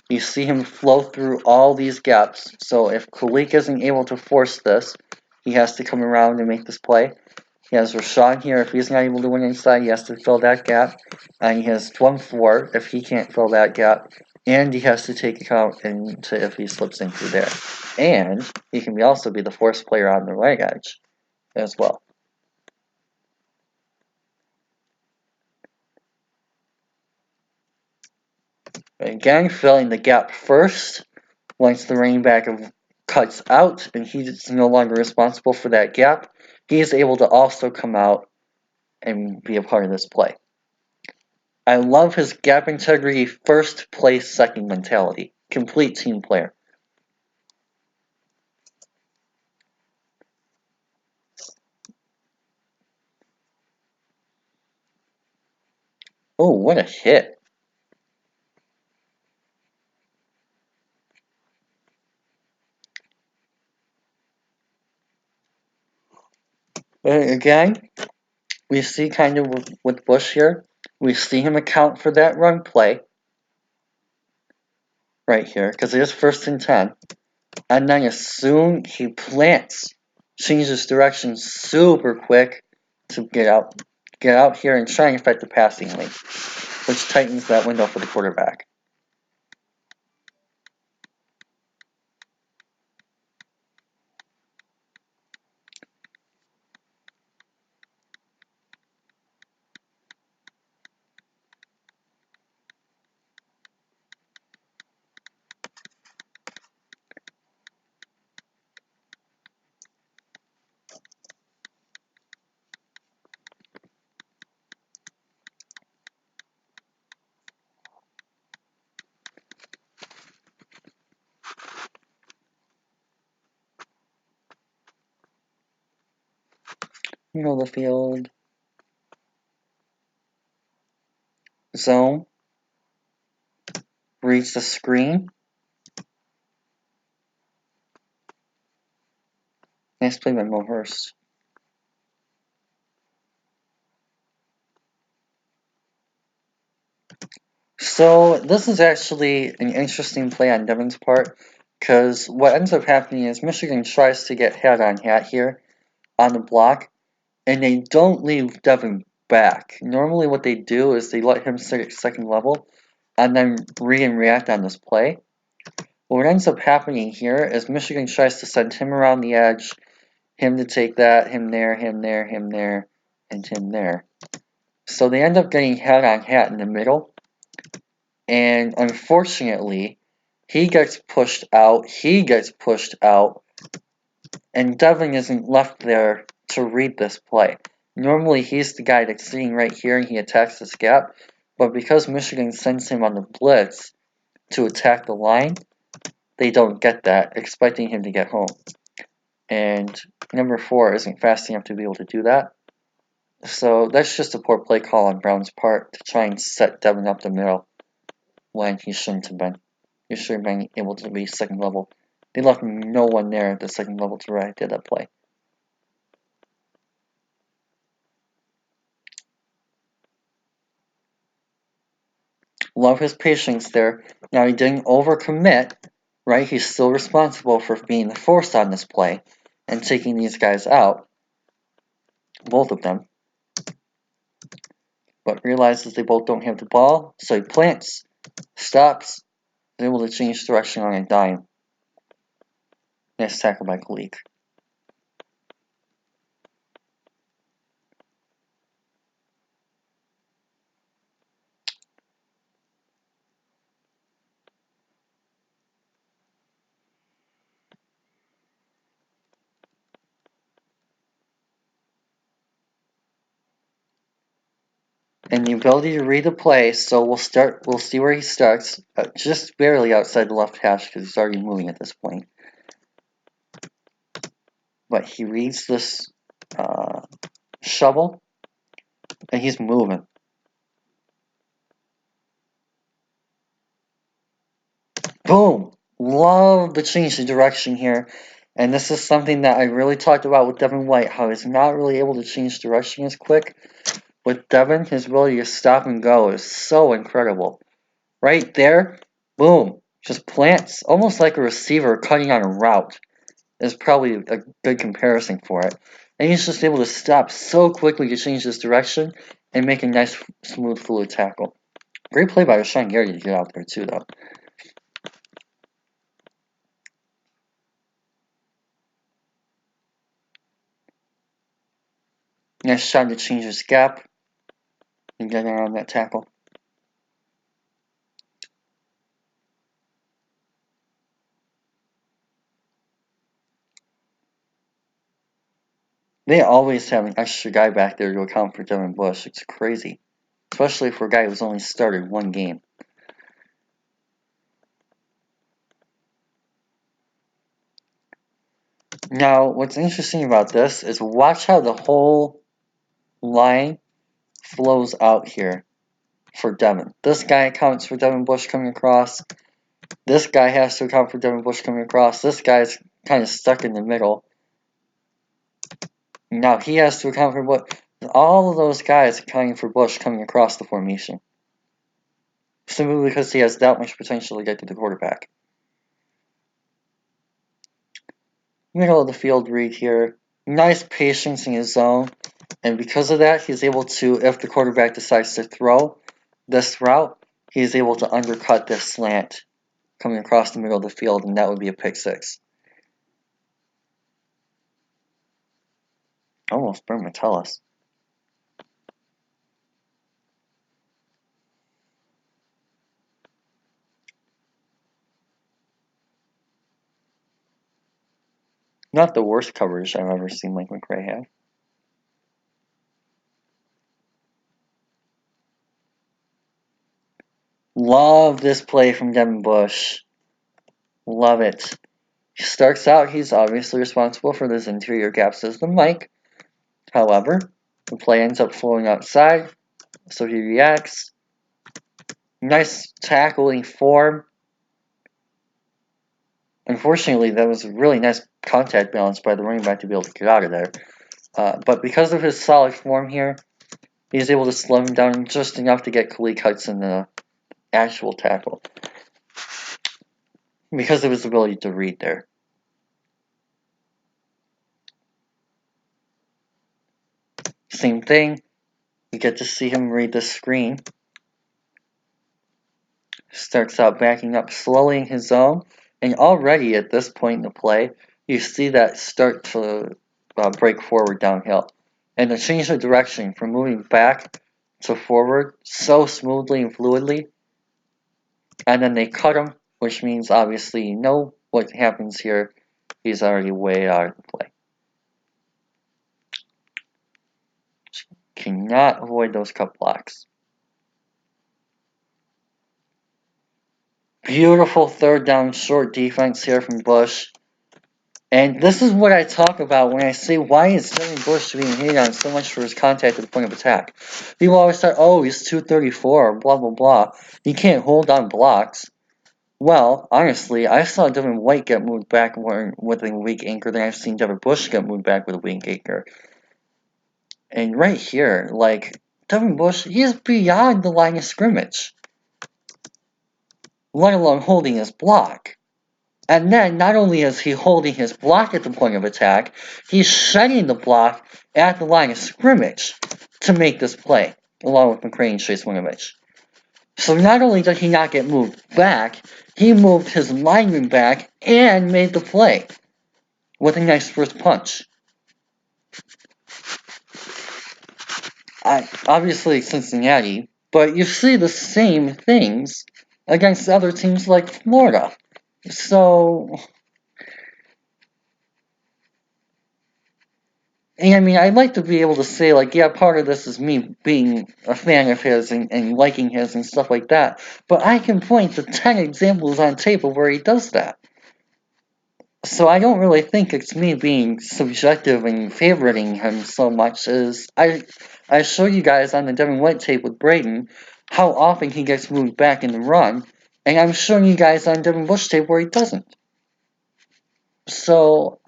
You see him flow through all these gaps. So if Kalik isn't able to force this, he has to come around and make this play. He has Rashawn here. If he's not able to win inside, he has to fill that gap. And he has 1-4 if he can't fill that gap. And he has to take account into if he slips in through there. And he can also be the force player on the right edge as well. Again, filling the gap first. Once the running back cuts out and he's no longer responsible for that gap, he is able to also come out and be a part of this play. I love his gap integrity, first place, second mentality. Complete team player. Oh, what a hit. Again, we see kind of with Bush here, we see him account for that run play right here, because it is 1st and 10. And then as soon he plants, changes direction super quick to get out here and try and affect the passing lane, which tightens that window for the quarterback. Middle of the field. Zone. Reads the screen. Nice play by Mo Hurst. So this is actually an interesting play on Devin's part, because what ends up happening is Michigan tries to get hat on hat here on the block, and they don't leave Devin back. Normally what they do is they let him sit at second level and then react on this play. What ends up happening here is Michigan tries to send him around the edge, him to take that, him there, him there, him there, and him there. So they end up getting hat on hat in the middle, and unfortunately, he gets pushed out, and Devin isn't left there to read this play. Normally, he's the guy that's sitting right here and he attacks this gap, but because Michigan sends him on the blitz to attack the line, they don't get that, expecting him to get home. And number 4 isn't fast enough to be able to do that. So that's just a poor play call on Brown's part to try and set Devin up the middle when he shouldn't have been. He should have been able to be second level. They left no one there at the second level to react to that play. Love his patience there. Now he didn't overcommit, right? He's still responsible for being the force on this play and taking these guys out. Both of them. But realizes they both don't have the ball, so he plants, stops, is able to change direction on a dime. Nice tackle by Kalik. And the ability to read the play, so we'll see where he starts, just barely outside the left hash because he's already moving at this point. But he reads this shovel, and he's moving. Boom! Love the change of direction here. And this is something that I really talked about with Devin White, how he's not really able to change direction as quick. With Devin, his ability to stop and go is so incredible. Right there, boom, just plants, almost like a receiver cutting on a route. Is probably a good comparison for it. And he's just able to stop so quickly to change his direction and make a nice, smooth, fluid tackle. Great play by Rashawn Garrett to get out there too, though. Nice shot to change his gap and get around that tackle. They always have an extra guy back there to account for Devin Bush. It's crazy. Especially for a guy who's only started one game. Now, what's interesting about this is watch how the whole line flows out here for Devin. This guy accounts for Devin Bush coming across. This guy has to account for Devin Bush coming across. This guy's kind of stuck in the middle. Now he has to account for Bush. All of those guys accounting for Bush coming across the formation. Simply because he has that much potential to get to the quarterback. Middle of the field read here. Nice patience in his zone. And because of that, he's able to, if the quarterback decides to throw this route, he's able to undercut this slant coming across the middle of the field, and that would be a pick six. Almost burned Metellus. Not the worst coverage I've ever seen Mike McRae have. Love this play from Devin Bush. Love it. He starts out, he's obviously responsible for this interior gap system, Mike. However, the play ends up flowing outside, so he reacts. Nice tackling form. Unfortunately, that was a really nice contact balance by the running back to be able to get out of there. But because of his solid form here, he's able to slow him down just enough to get Khalil Hudson the actual tackle. Because of his ability to read there. Same thing. You get to see him read the screen. Starts out backing up slowly in his zone. And already at this point in the play, you see that start to break forward downhill. And the change of direction from moving back to forward so smoothly and fluidly. And then they cut him, which means obviously you know what happens here. He's already way out of the play. Cannot avoid those cut blocks. Beautiful third down short defense here from Bush. And this is what I talk about when I say, why is Devin Bush being hated on so much for his contact at the point of attack? People always say, oh, he's 234, blah, blah, blah. He can't hold on blocks. Well, honestly, I saw Devin White get moved back with a weak anchor than I've seen Devin Bush get moved back with a weak anchor. And right here, like, Devin Bush, he is beyond the line of scrimmage. let alone holding his block. And then, not only is he holding his block at the point of attack, he's shedding the block at the line of scrimmage to make this play, along with McCray and Chase Winovich. So not only did he not get moved back, he moved his lineman back and made the play with a nice first punch. Obviously Cincinnati, but you see the same things against other teams like Florida. So, and I mean, I'd like to be able to say, like, yeah, part of this is me being a fan of his and liking his and stuff like that, but I can point to 10 examples on tape of where he does that. So I don't really think it's me being subjective and favoriting him so much as I show you guys on the Devin White tape with Braden how often he gets moved back in the run, and I'm showing you guys on Devin Bush tape where he doesn't. So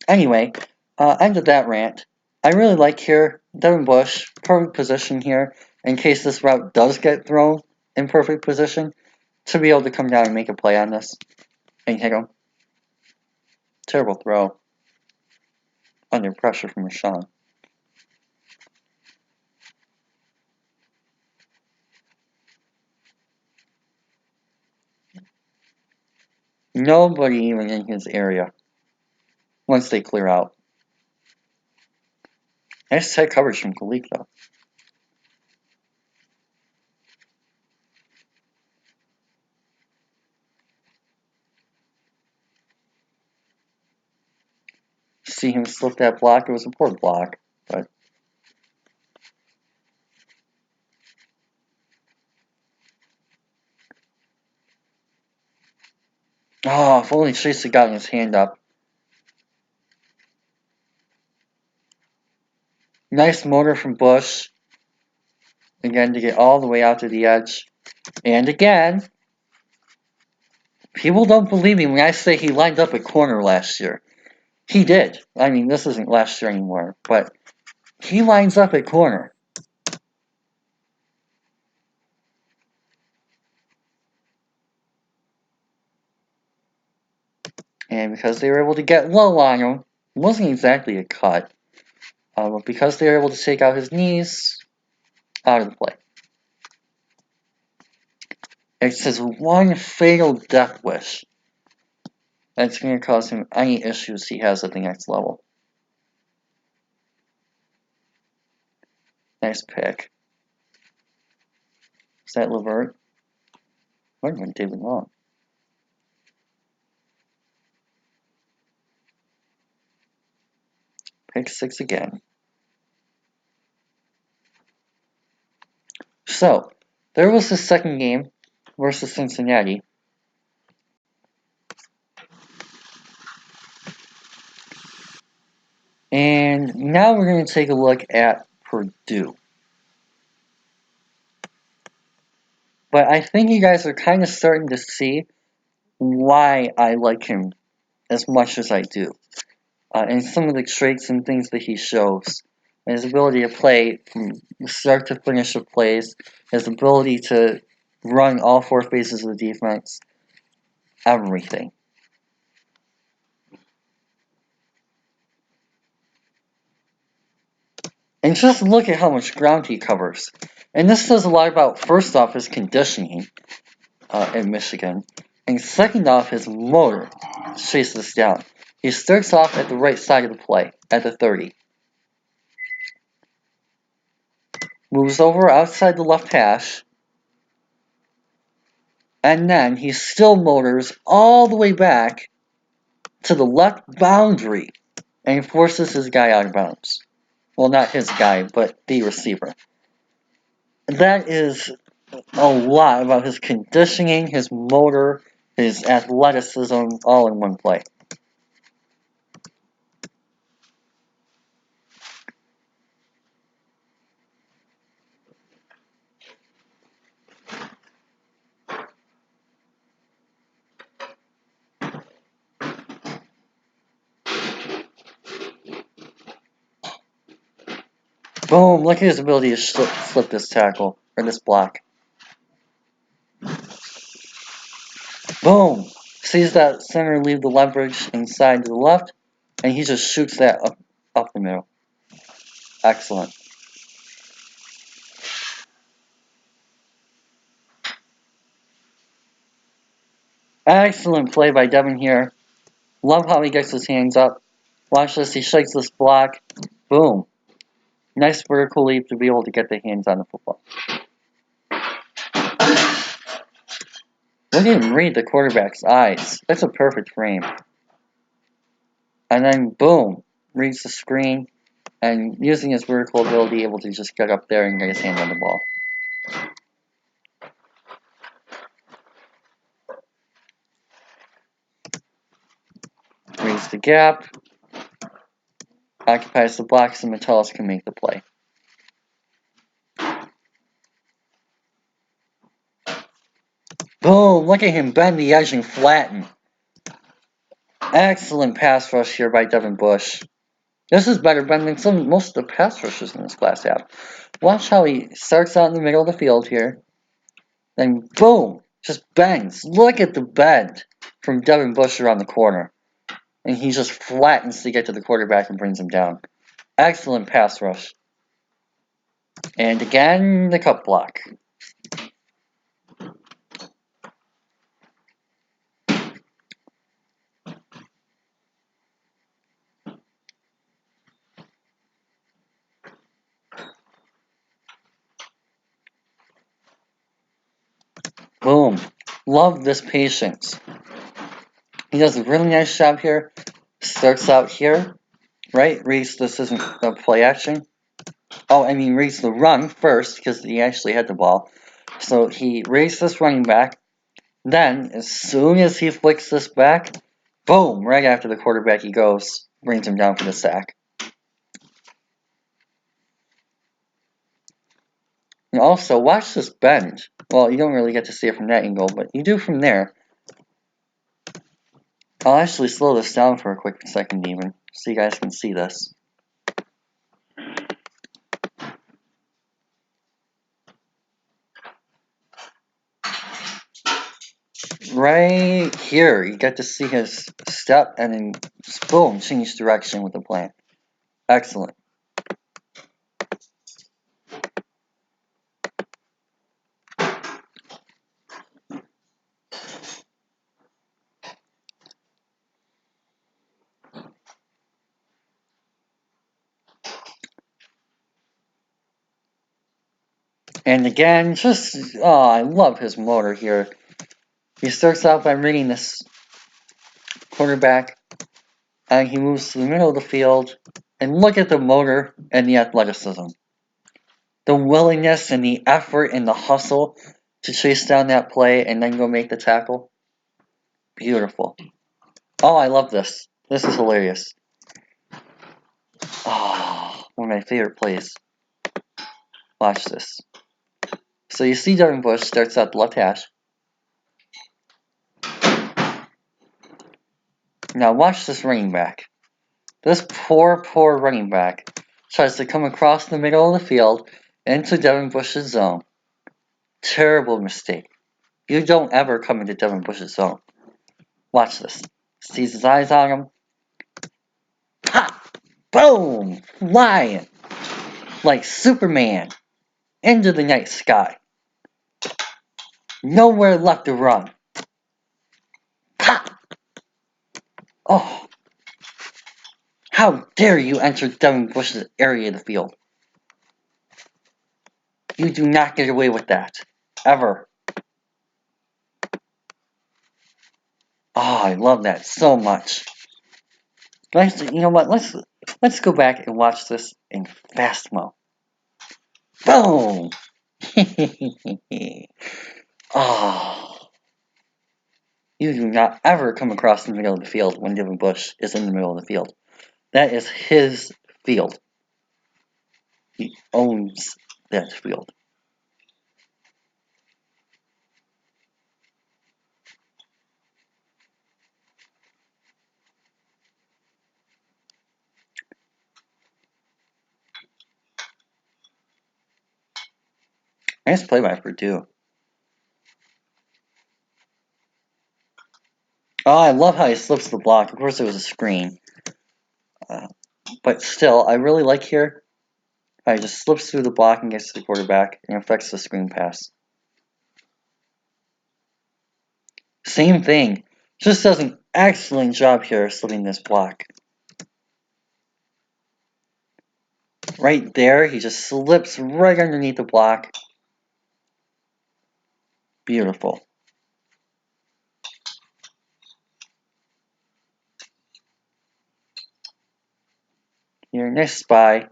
anyway, end of that rant. I really like here Devin Bush, perfect position here in case this route does get thrown in perfect position to be able to come down and make a play on this and hit him. Terrible throw. Under pressure from Rashawn. Nobody even in his area once they clear out. Nice tight coverage from Kalik though. See him slip that block. It was a poor block, but oh, if only Chase had gotten his hand up. Nice motor from Bush. Again, to get all the way out to the edge. And again, people don't believe me when I say he lined up at corner last year. He did. I mean, this isn't last year anymore, but he lines up at corner. And because they were able to get low on him, it wasn't exactly a cut. But because they were able to take out his knees, out of the play. It's his one fatal death wish that's going to cause him any issues he has at the next level. Nice pick. Is that Levert? Might have been David Long. Pick 6 again. So, there was the second game versus Cincinnati. And now we're going to take a look at Purdue. But I think you guys are kind of starting to see why I like him as much as I do. And some of the traits and things that he shows. His ability to play from start to finish of plays. His ability to run all 4 phases of the defense. Everything. And just look at how much ground he covers. And this says a lot about, first off, his conditioning in Michigan. And second off, his motor to chase this down. He starts off at the right side of the play, at the 30. Moves over outside the left hash. And then he still motors all the way back to the left boundary. And he forces his guy out of bounds. Well, not his guy, but the receiver. That is a lot about his conditioning, his motor, his athleticism, all in one play. Boom! Look at his ability to slip this tackle, or this block. Boom! Sees that center leave the leverage inside to the left, and he just shoots that up the middle. Excellent. Excellent play by Devin here. Love how he gets his hands up. Watch this, he shakes this block. Boom. Nice vertical leap to be able to get the hands on the football. Look at him read the quarterback's eyes. That's a perfect frame. And then, boom, reads the screen, and using his vertical ability, able to just get up there and get his hand on the ball. Reads the gap, occupies the blocks, and Metellus can make the play. Boom, look at him bend the edge and flatten. Excellent pass rush here by Devin Bush. This is better bend than most of the pass rushes in this class have. Watch how he starts out in the middle of the field here. Then boom, just bends. Look at the bend from Devin Bush around the corner. And he just flattens to get to the quarterback and brings him down. Excellent pass rush. And again, the cut block. Boom. Love this patience. He does a really nice job here. Starts out here, right? Reads this isn't a play action. Oh, I mean, reads the run first because he actually had the ball. So he reads this running back. Then, as soon as he flicks this back, boom, right after the quarterback he goes, brings him down for the sack. And also, watch this bend. Well, you don't really get to see it from that angle, but you do from there. I'll actually slow this down for a quick second even, so you guys can see this. Right here, you get to see his step and then boom, change direction with the plan. Excellent. And again, I love his motor here. He starts out by reading this quarterback, and he moves to the middle of the field, and look at the motor and the athleticism. The willingness and the effort and the hustle to chase down that play and then go make the tackle. Beautiful. Oh, I love this. This is hilarious. Oh, one of my favorite plays. Watch this. So you see Devin Bush starts out the left hash. Now watch this running back. This poor running back tries to come across the middle of the field into Devin Bush's zone. Terrible mistake. You don't ever come into Devin Bush's zone. Watch this. Sees his eyes on him. Pop! Boom! Flying! Like Superman. Into the night sky. Nowhere left to run. Pop! Oh! How dare you enter Devin Bush's area of the field? You do not get away with that. Ever. Oh, I love that so much. You know what? Let's go back and watch this in fast mo. Boom! Oh. You do not ever come across the middle of the field when Devin Bush is in the middle of the field. That is his field. He owns that field. Nice play by Purdue. Oh, I love how he slips the block. Of course, it was a screen. But still, I really like here how he just slips through the block and gets to the quarterback and affects the screen pass. Same thing. Just does an excellent job here slipping this block. Right there, he just slips right underneath the block. Beautiful. Here, nice spy.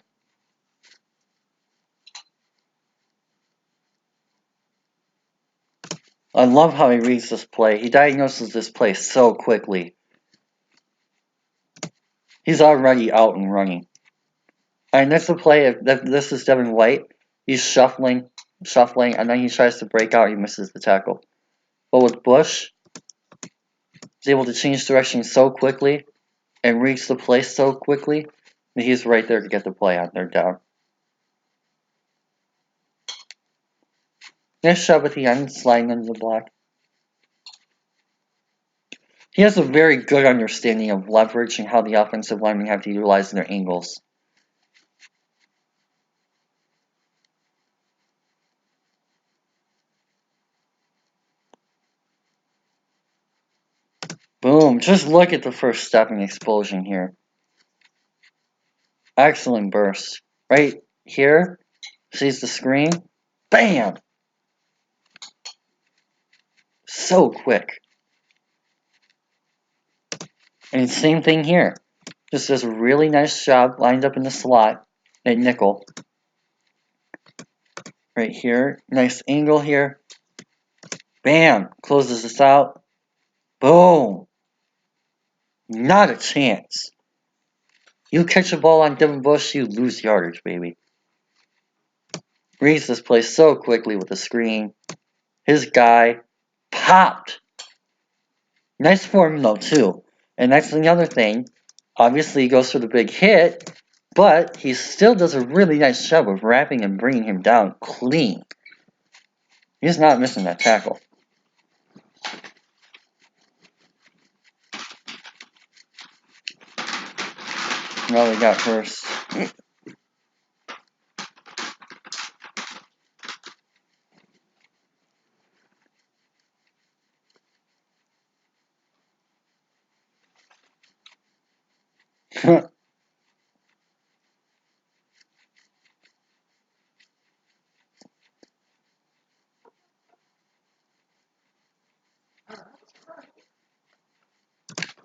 I love how he reads this play. He diagnoses this play so quickly. He's already out and running. And that's the play. If this is Devin White, he's shuffling, and then he tries to break out. He misses the tackle. But with Bush, he's able to change direction so quickly and reach the play so quickly that he's right there to get the play on third down. Nice shot with the end, sliding under the block. He has a very good understanding of leverage and how the offensive linemen have to utilize their angles. Boom. Just look at the first stepping explosion here. Excellent burst. Right here. Sees the screen. Bam! So quick. And same thing here. Just does a really nice job lined up in the slot at nickel. Right here. Nice angle here. Bam! Closes this out. Boom! Not a chance. You catch a ball on Devin Bush, you lose yardage, baby. Reads this play so quickly with the screen. His guy popped. Nice form though, too. And that's the other thing. Obviously, he goes for the big hit, but he still does a really nice job of wrapping and bringing him down clean. He's not missing that tackle. Well, we got first.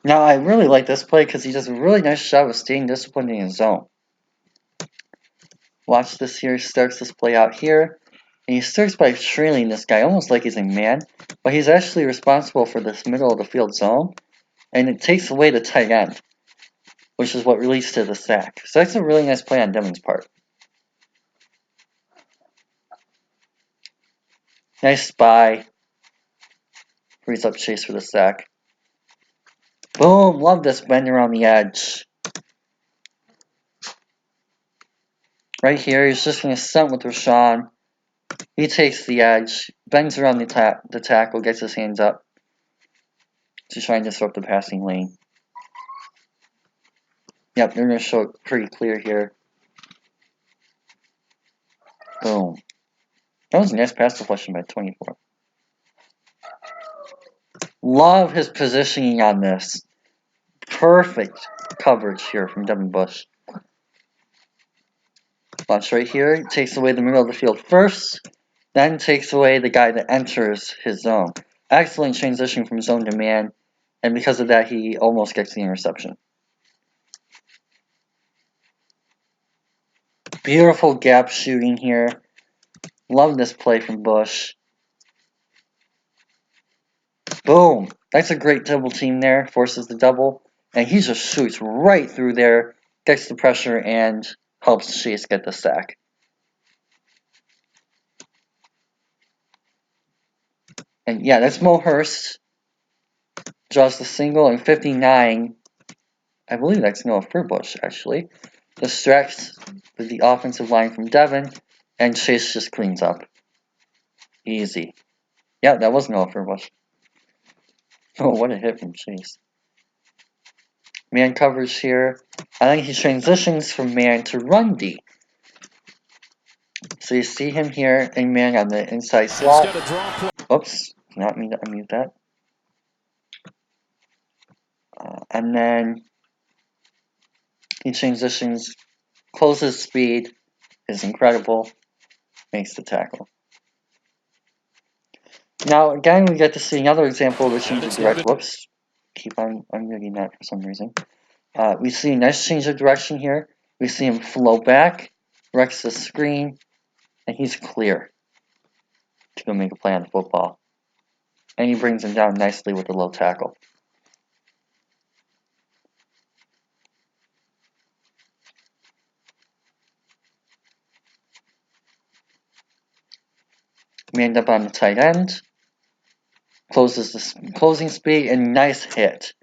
Now, I really like this play because he does a really nice job of staying disciplined in his zone. Watch this here. He starts this play out here. And he starts by trailing this guy almost like he's a man. But he's actually responsible for this middle of the field zone. And it takes away the tight end, which is what leads to the sack. So that's a really nice play on Devin's part. Nice spy. Frees up Chase for the sack. Boom! Love this bend around the edge. Right here, he's just going to stunt with Rashawn. He takes the edge, bends around the tackle, gets his hands up to try and disrupt the passing lane. Yep, they're going to show it pretty clear here. Boom. That was a nice pass deflection by 24. Love his positioning on this. Perfect coverage here from Devin Bush. Watch right here. He takes away the middle of the field first, then takes away the guy that enters his zone. Excellent transition from zone to man, and because of that, he almost gets the interception. Beautiful gap shooting here. Love this play from Bush. Boom. That's a great double team there. Forces the double. And he just shoots right through there. Gets the pressure and helps Chase get the sack. And yeah, that's Mo Hurst. Draws the single and 59. I believe that's Noah Furbush, actually. Distracts the offensive line from Devin. And Chase just cleans up. Easy. Yeah, that wasn't all for Bush. Oh, what a hit from Chase. Man coverage here. I think he transitions from man to run D. So you see him here in man on the inside slot. Oops, not mean to unmute that. And then he transitions, closes speed, is incredible, makes the tackle. Now again, we get to see another example of the change of direction. Whoops, keep on unmuting that for some reason. We see a nice change of direction here. We see him flow back, wrecks the screen, and he's clear to go make a play on the football. And he brings him down nicely with a low tackle. We end up on the tight end. Closes the closing speed and nice hit.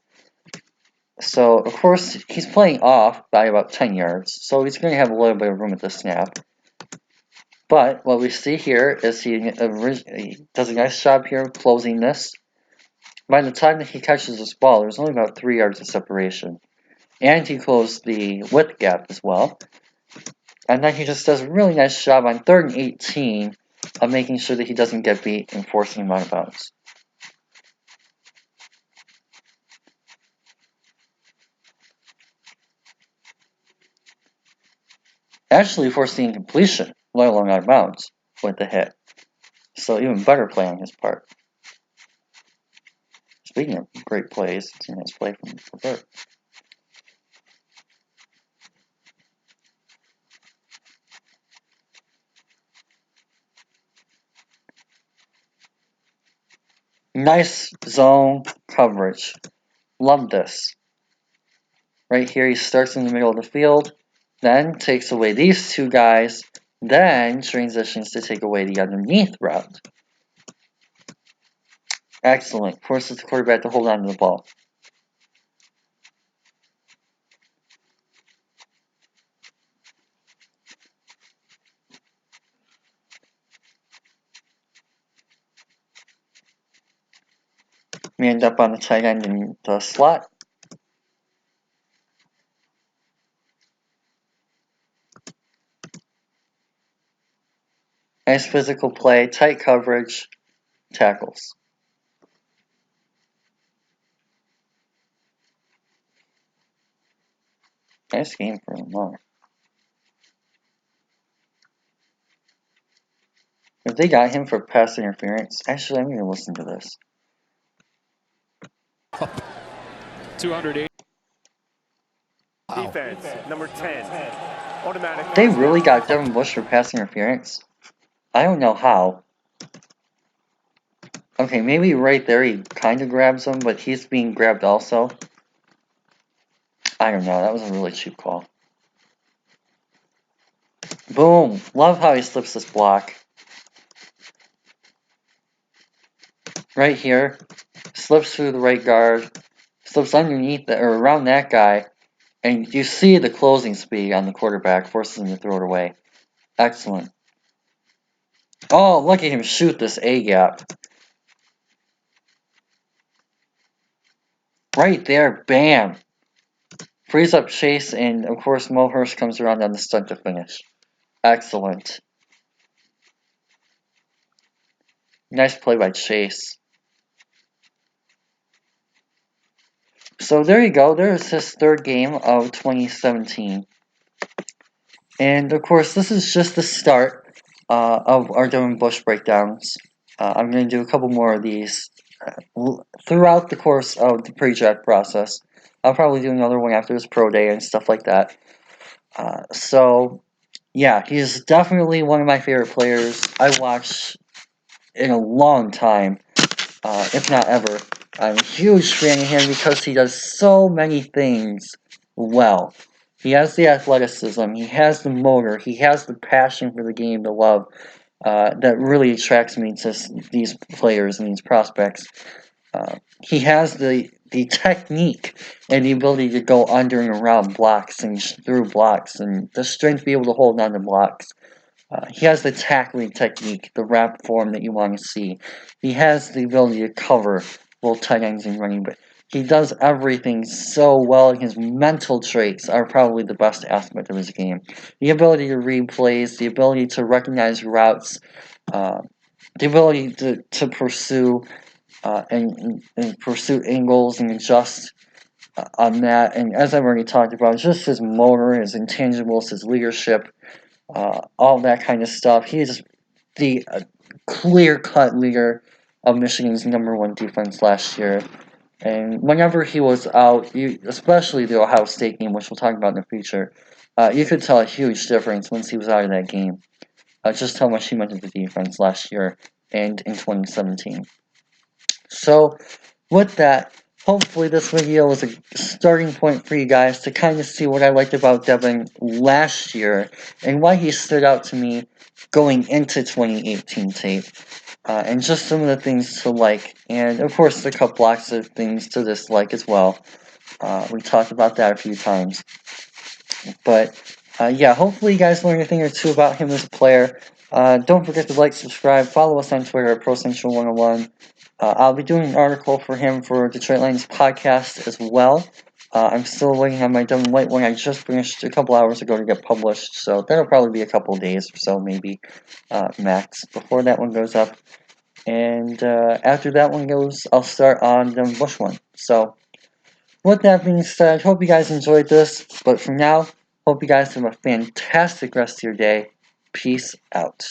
So, of course, he's playing off by about 10 yards, so he's going to have a little bit of room at the snap. But what we see here is he does a nice job here closing this. By the time that he catches this ball, there's only about 3 yards of separation. And he closed the width gap as well. And then he just does a really nice job on 3rd and 18 of making sure that he doesn't get beat and forcing him out of bounds. Actually forcing incompletion, let alone out of bounds, with the hit. So even better play on his part. Speaking of great plays, it's a nice play from Bert. Nice zone coverage. Love this. Right here, he starts in the middle of the field, then takes away these two guys, then transitions to take away the underneath route. Excellent. Forces the quarterback to hold on to the ball. We end up on the tight end in the slot. Nice physical play, tight coverage, tackles. Nice game for Lamar. If they got him for pass interference, actually, I'm going to listen to this. 280. Defense, number 10. Automatic. They really got Devin Bush for pass interference? I don't know how. Okay, maybe right there he kind of grabs him, but he's being grabbed also. I don't know, that was a really cheap call. Boom! Love how he slips this block. Right here. Slips through the right guard. Slips underneath or around that guy. And you see the closing speed on the quarterback, forces him to throw it away. Excellent. Oh, look at him shoot this A-gap. Right there, bam! Frees up Chase, and of course Mo Hurst comes around on the stunt to finish. Excellent. Nice play by Chase. So there you go. There's his 3rd game of 2017. And of course, this is just the start of our Devin Bush breakdowns. I'm going to do a couple more of these throughout the course of the pre-draft process. I'll probably do another one after his pro day and stuff like that. So, yeah, he's definitely one of my favorite players I watch in a long time, if not ever. I'm a huge fan of him because he does so many things well. He has the athleticism, he has the motor, he has the passion for the game, the love that really attracts me to these players and these prospects. He has the technique and the ability to go under and around blocks and through blocks and the strength to be able to hold on to blocks. He has the tackling technique, the wrap form that you want to see. He has the ability to cover both tight ends and running back. He does everything so well, and his mental traits are probably the best aspect of his game. The ability to read plays, the ability to recognize routes, the ability to pursue and pursue angles and adjust on that. And as I've already talked about, just his motor, his intangibles, his leadership, all that kind of stuff. He is the clear-cut leader of Michigan's #1 defense last year. And whenever he was out, especially the Ohio State game, which we'll talk about in the future, you could tell a huge difference once he was out of that game. Just how much he meant to the defense last year and in 2017. So, with that, hopefully this video was a starting point for you guys to kind of see what I liked about Devin last year and why he stood out to me going into 2018 tape. And just some of the things to like, and of course a couple lots of things to dislike as well. We talked about that a few times. But yeah, hopefully you guys learned a thing or two about him as a player. Don't forget to like, subscribe, follow us on Twitter at ProCentral101. I'll be doing an article for him for Detroit Lions podcast as well. I'm still waiting on my Devin White one. I just finished a couple hours ago to get published, so that'll probably be a couple days or so, maybe max, before that one goes up. And after that one goes, I'll start on the Bush one. So, with that being said, hope you guys enjoyed this. But for now, hope you guys have a fantastic rest of your day. Peace out.